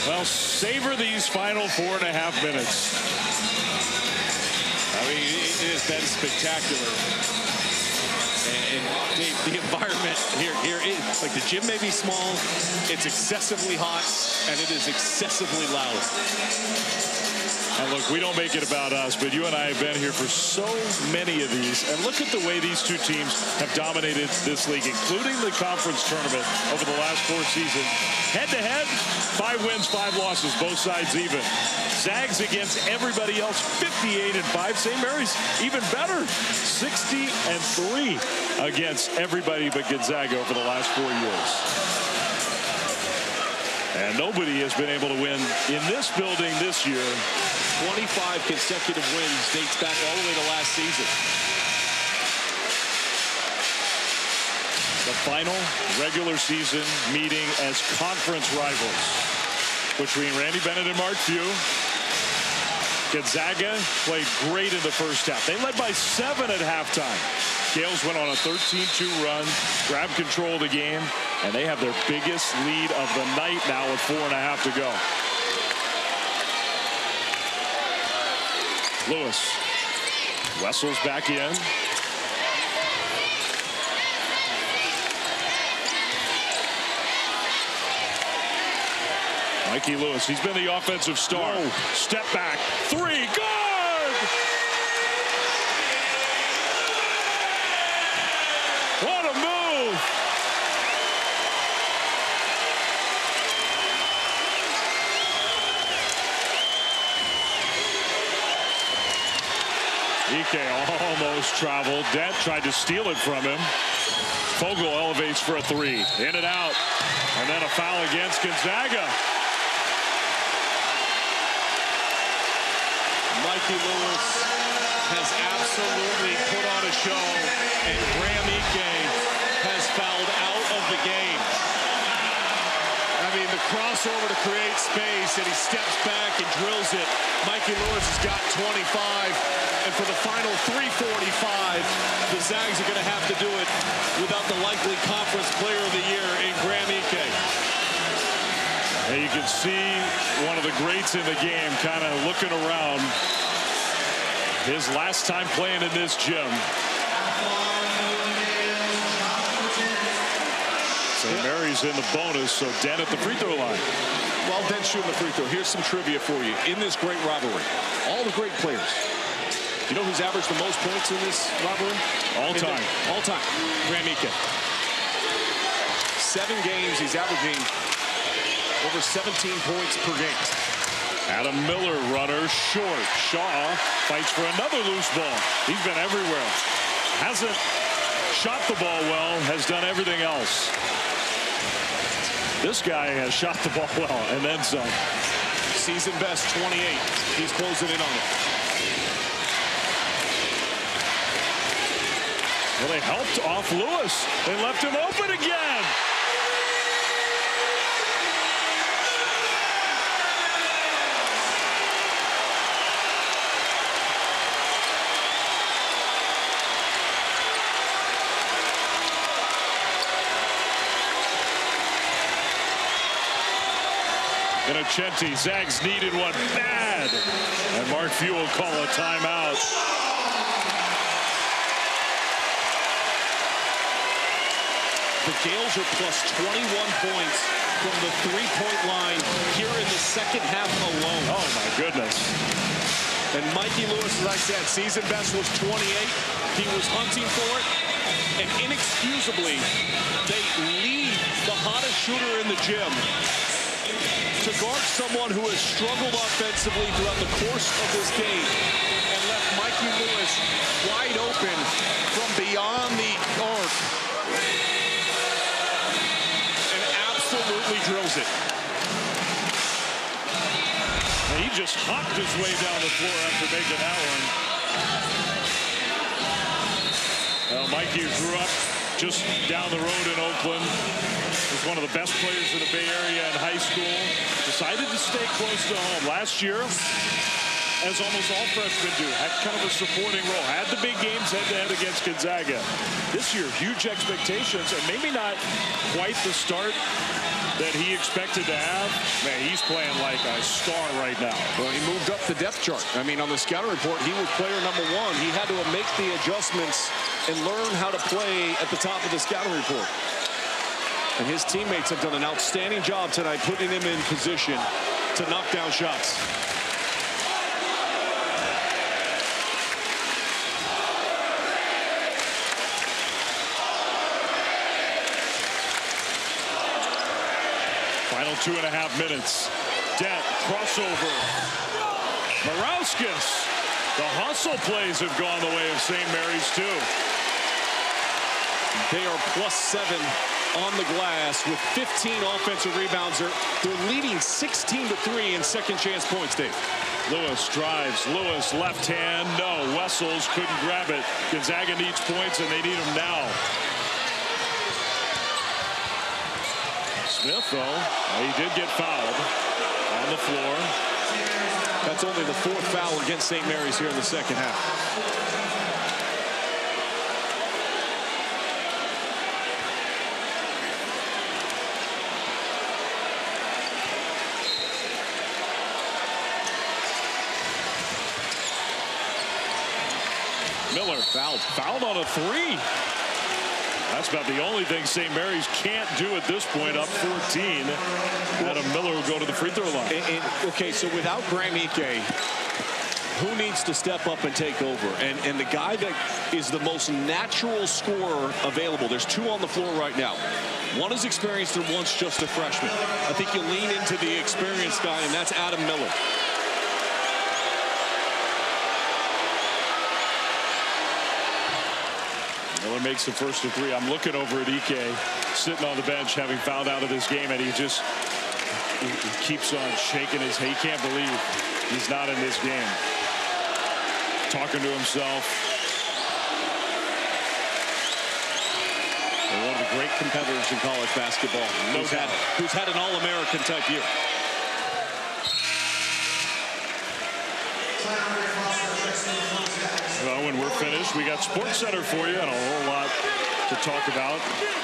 Well, savor these final 4.5 minutes. I mean, it has been spectacular. And Dave, the environment here is like the gym may be small, it's excessively hot, and it is excessively loud. And look, we don't make it about us, but you and I have been here for so many of these. And look at the way these two teams have dominated this league, including the conference tournament over the last 4 seasons. Head-to-head, 5 wins, 5 losses, both sides even. Zags against everybody else, 58-5. St. Mary's even better, 60-3 against everybody but Gonzaga over the last 4 years. And nobody has been able to win in this building this year. 25 consecutive wins dates back all the way to last season. The final regular season meeting as conference rivals between Randy Bennett and Mark Few. Gonzaga played great in the first half. They led by 7 at halftime. Gales went on a 13-2 run, grabbed control of the game, and they have their biggest lead of the night now with 4.5 to go. Lewis. Wessels back in. Mikey Lewis, he's been the offensive star. Whoa. Step back, 3, good! What a move! Ike almost traveled. Dent tried to steal it from him. Fogle elevates for a three. In and out. And then a foul against Gonzaga. Mikey Lewis has absolutely put on a show, and Graham Ike has fouled out of the game. I mean, the crossover to create space, and he steps back and drills it. Mikey Lewis has got 25, and for the final 3:45, the Zags are going to have to do it without the likely Conference Player of the Year in Graham Ike. And you can see one of the greats in the game kind of looking around. His last time playing in this gym. St. Mary's in the bonus, so Den at the free throw line. Well, Den shooting the free throw. Here's some trivia for you. In this great rivalry, all the great players. You know who's averaged the most points in this rivalry? All time. All time. Graham Ike. 7 games, he's averaging over 17 points per game. Adam Miller, runner short. Shaw fights for another loose ball. He's been everywhere. Hasn't shot the ball well, has done everything else. This guy has shot the ball well, and then some. Season best 28. He's closing in on it. Well, they helped off Lewis. They left him open again. Innocenti, Zags needed one bad. And Mark Few will call a timeout. The Gales are plus 21 points from the three-point line here in the second half alone. Oh, my goodness. And Mikey Lewis, as I said, season best was 28. He was hunting for it. And inexcusably, they lead the hottest shooter in the gym to guard someone who has struggled offensively throughout the course of this game and left Mikey Lewis wide open from beyond the arc and absolutely drills it. And he just hopped his way down the floor after making that one. Well, Mikey, who grew up just down the road in Oakland, was one of the best players in the Bay Area in high school, decided to stay close to home. Last year, as almost all freshmen do, had kind of a supporting role, had the big games head-to-head against Gonzaga. This year, huge expectations, and maybe not quite the start that he expected to have. Man, he's playing like a star right now. Well, he moved up the depth chart. I mean, on the scouting report, he was player number 1. He had to make the adjustments and learn how to play at the top of the scouting report. And his teammates have done an outstanding job tonight putting him in position to knock down shots. Final 2.5 minutes. Dent, crossover. Morauskas. The hustle plays have gone the way of St. Mary's, too. They are plus 7 on the glass with 15 offensive rebounds. They're leading 16-3 in second chance points, Dave. Lewis drives. Lewis left hand. No. Wessels couldn't grab it. Gonzaga needs points, and they need them now. Smith, though, he did get fouled on the floor. That's only the 4th foul against St. Mary's here in the second half. Miller fouled on a 3. That's about the only thing St. Mary's can't do at this point, up 14. Adam Miller will go to the free throw line. Okay, so without Graham Ike, who needs to step up and take over? And the guy that is the most natural scorer available, there's 2 on the floor right now. One is experienced and one's just a freshman. I think you lean into the experienced guy, and that's Adam Miller. Miller makes the first of three. I'm looking over at Ike, sitting on the bench, having fouled out of this game, and he keeps on shaking his head. He can't believe he's not in this game. Talking to himself. One of the great competitors in college basketball. Who's had an All-American type year. Well, when we're finished, we got SportsCenter for you and a whole lot to talk about.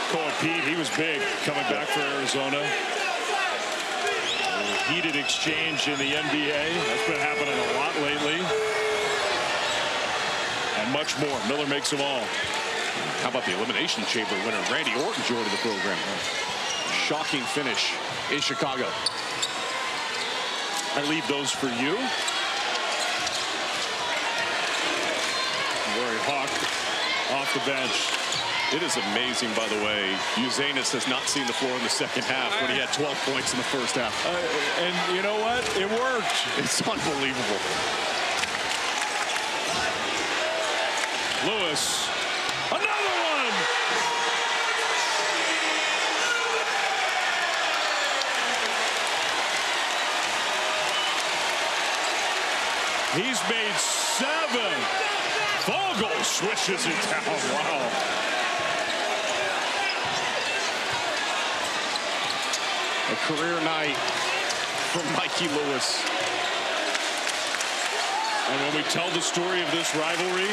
Cohen Pete, he was big coming back for Arizona. A heated exchange in the NBA. That's been happening a lot lately. And much more. Miller makes them all. How about the Elimination Chamber winner, Randy Orton, joining the program. Shocking finish in Chicago. I leave those for you. Rory Hawk off the bench. It is amazing, by the way. Uzanis has not seen the floor in the second half when he had 12 points in the first half. And you know what? It worked. It's unbelievable. Lewis. Another one. He's made 7. Vogel swishes it down. Wow. A career night from Mikey Lewis. And when we tell the story of this rivalry,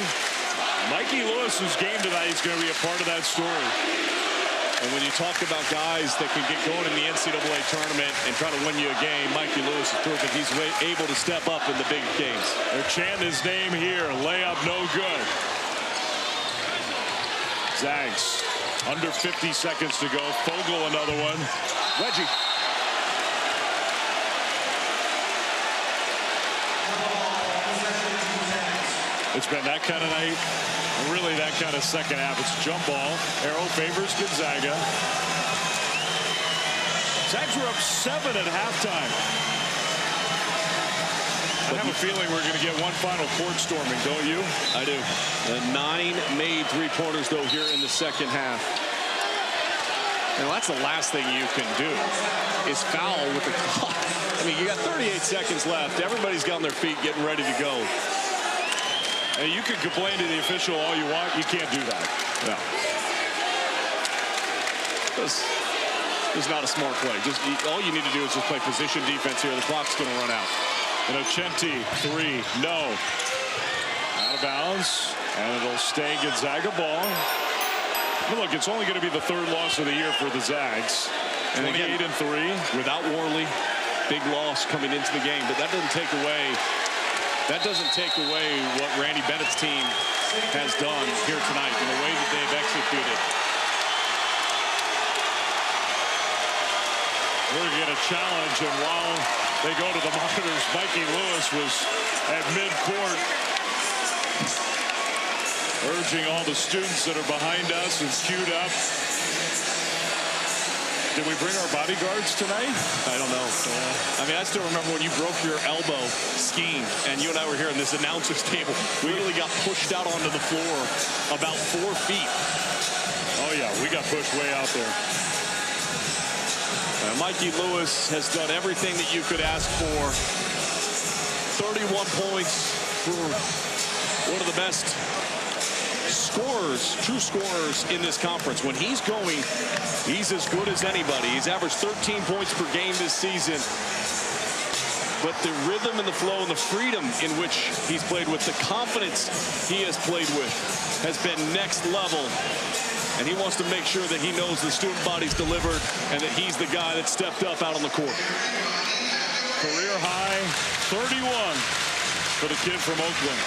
Mikey Lewis's game tonight is going to be a part of that story. And when you talk about guys that can get going in the NCAA tournament and try to win you a game, Mikey Lewis is proving he's able to step up in the big games. They're chanting his name here. Layup no good. Zags under 50 seconds to go. Vogel another one. Reggie. It's been that kind of night, really that kind of second half. It's jump ball. Arrow favors Gonzaga. Zags were up 7 at halftime. I have a feeling we're going to get one final court storming, don't you? I do. 9 made three-pointers, though, here in the second half. Now, that's the last thing you can do is foul with the clock. I mean, you got 38 seconds left. Everybody's got on their feet getting ready to go. And you can complain to the official all you want. You can't do that. No. This is not a smart play. All you need to do is just play position defense here. The clock's going to run out. And Ochenti, 3, no. Out of bounds. And it'll stay Gonzaga ball. But look, it's only going to be the 3rd loss of the year for the Zags. And 28-3. Without Worley, big loss coming into the game. But that doesn't take away what Randy Bennett's team has done here tonight and the way that they've executed. We're going to get a challenge, and while they go to the monitors, Mikey Lewis was at midcourt urging all the students that are behind us and queued up. Did we bring our bodyguards tonight? I don't know. I mean, I still remember when you broke your elbow skiing, and you and I were here in this announcer's table. We really got pushed out onto the floor about 4 feet. Oh, yeah, we got pushed way out there. Mikey Lewis has done everything that you could ask for. 31 points for one of the best scorers, true scorers in this conference. When he's going, he's as good as anybody. He's averaged 13 points per game this season. But the rhythm and the flow and the freedom in which he's played with, the confidence he has played with, has been next level. And he wants to make sure that he knows the student body's delivered and that he's the guy that stepped up out on the court. Career high 31 for the kid from Oakland.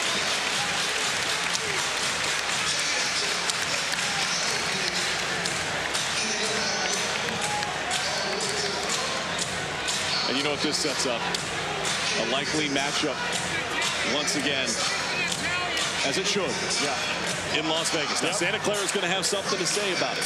And you know what this sets up? A likely matchup once again, as it should. Yeah. In Las Vegas. Now, Santa Clara is going to have something to say about it.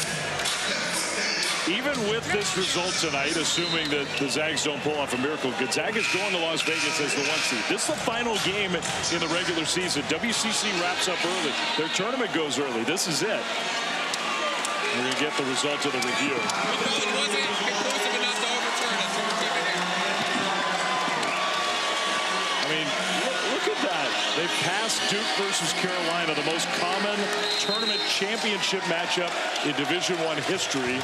Even with this result tonight, assuming that the Zags don't pull off a miracle, Gonzaga's going to Las Vegas as the 1 seed. This is the final game in the regular season. WCC wraps up early. Their tournament goes early. This is it. We're going to get the result of the review. I mean, look at that. They passed Duke versus Carolina, the most common tournament championship matchup in Division I history.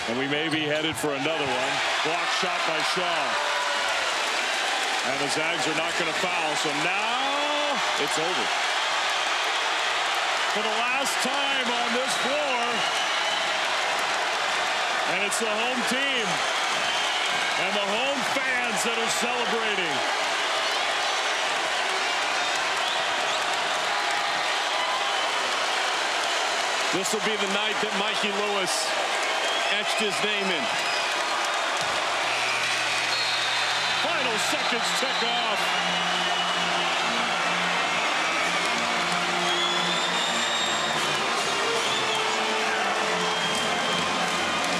And we may be headed for another one. Block shot by Shaw. And the Zags are not going to foul. So now it's over. For the last time on this floor. And it's the home team. And the home fans that are celebrating. This will be the night that Mikey Lewis etched his name in. Final seconds tick off.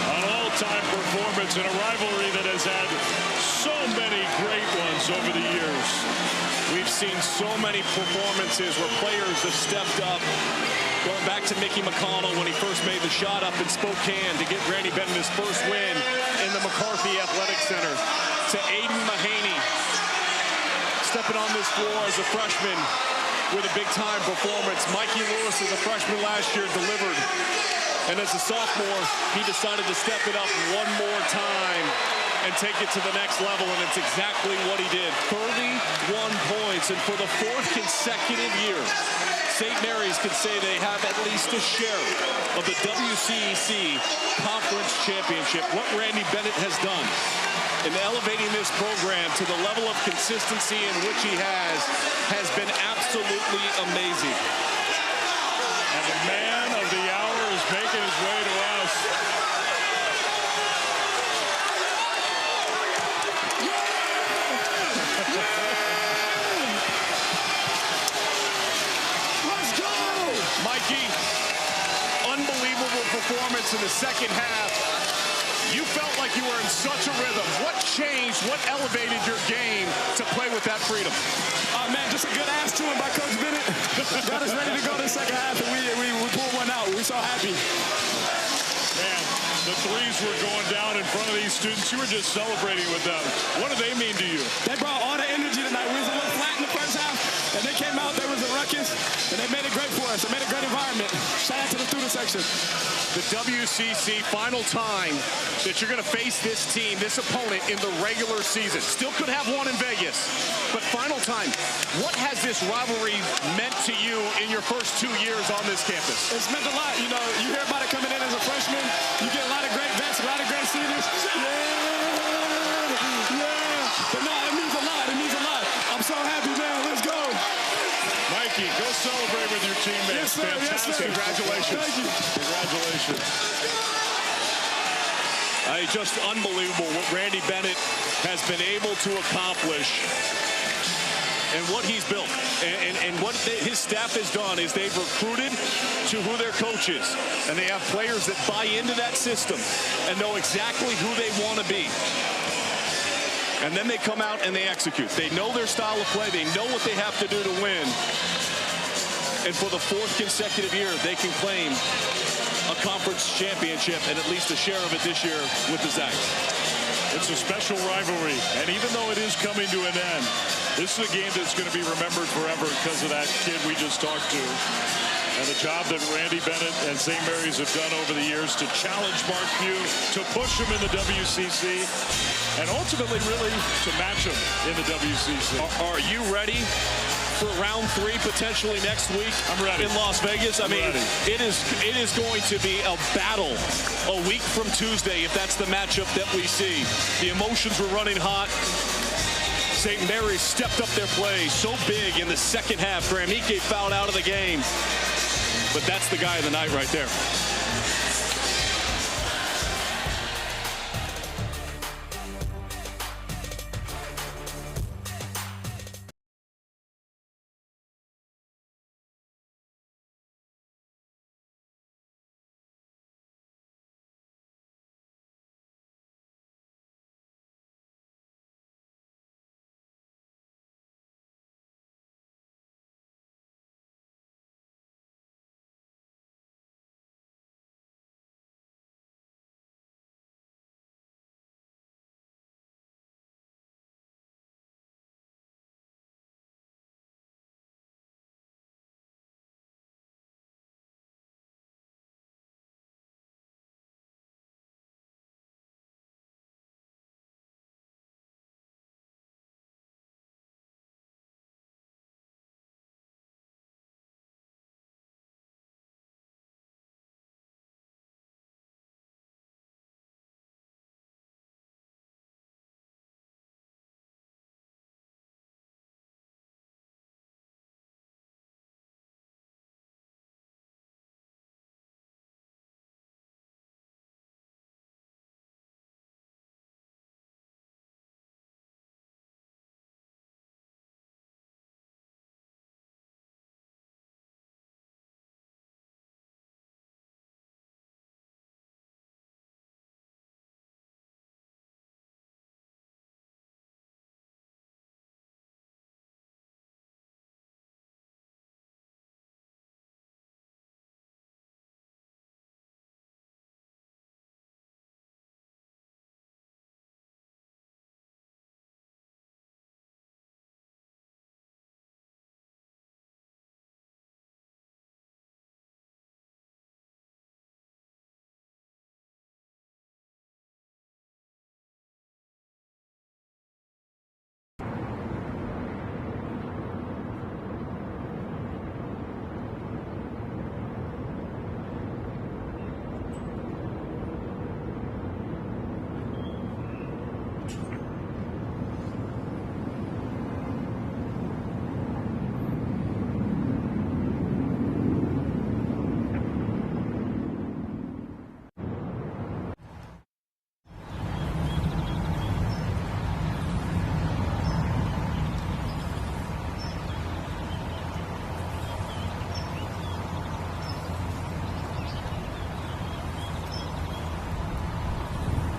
An all-time performance in a rivalry that has had so many great ones over the years. We've seen so many performances where players have stepped up. Going back to Mickey McConnell when he first made the shot up in Spokane to get Randy Bennett his first win in the McCarthy Athletic Center. To Aiden Mahaney stepping on this floor as a freshman with a big-time performance. Mikey Lewis as a freshman last year delivered. And as a sophomore, he decided to step it up one more time and take it to the next level, and it's exactly what he did. 31 points, and for the 4th consecutive year, St. Mary's can say they have at least a share of the WCEC Conference Championship. What Randy Bennett has done in elevating this program to the level of consistency in which he has been absolutely amazing. And the man of the hour is making his way to us. Let's go! Mikey, unbelievable performance in the second half. You felt like you were in such a rhythm. What changed? What elevated your game to play with that freedom? Man, just a good ass to him by Coach Bennett. Got us ready to go to the second half, and we pulled one out. We're so happy. Man, the threes were going down in front of these students. You were just celebrating with them. What do they mean to you? They brought all the energy tonight. We was a little flat in the first half, and they came out. There was a ruckus, and they made it great for us. They made a great environment. Shout out to the student section. The WCC final time that you're going to face this team, this opponent in the regular season. Still could have one in Vegas, but final time. What has this rivalry meant to you in your first 2 years on this campus? It's meant a lot. You know, you hear about it coming in as a freshman. You get a lot of great vets, a lot of great seniors. Yeah. But no, it means a lot. It means a lot. I'm so happy, man. Let's go. Mikey, go celebrate with your teammates. Yes, sir. Fantastic. Yes, sir. Congratulations. Thank you. Congratulations. Just unbelievable what Randy Bennett has been able to accomplish and what he's built. And what his staff has done is they've recruited to who their coach is. And they have players that buy into that system and know exactly who they want to be. And then they come out and they execute. They know their style of play. They know what they have to do to win. And for the 4th consecutive year, they can claim a conference championship and at least a share of it this year with the Zags. It's a special rivalry, and even though it is coming to an end, this is a game that's going to be remembered forever because of that kid we just talked to and the job that Randy Bennett and St. Mary's have done over the years to challenge Mark Few, to push him in the WCC, and ultimately really to match him in the WCC. Are you ready for round 3 potentially next week? I'm ready. In Las Vegas? I mean, it is going to be a battle a week from Tuesday if that's the matchup that we see. The emotions were running hot. St. Mary's stepped up their play so big in the second half. Graham Ike fouled out of the game. But that's the guy of the night right there.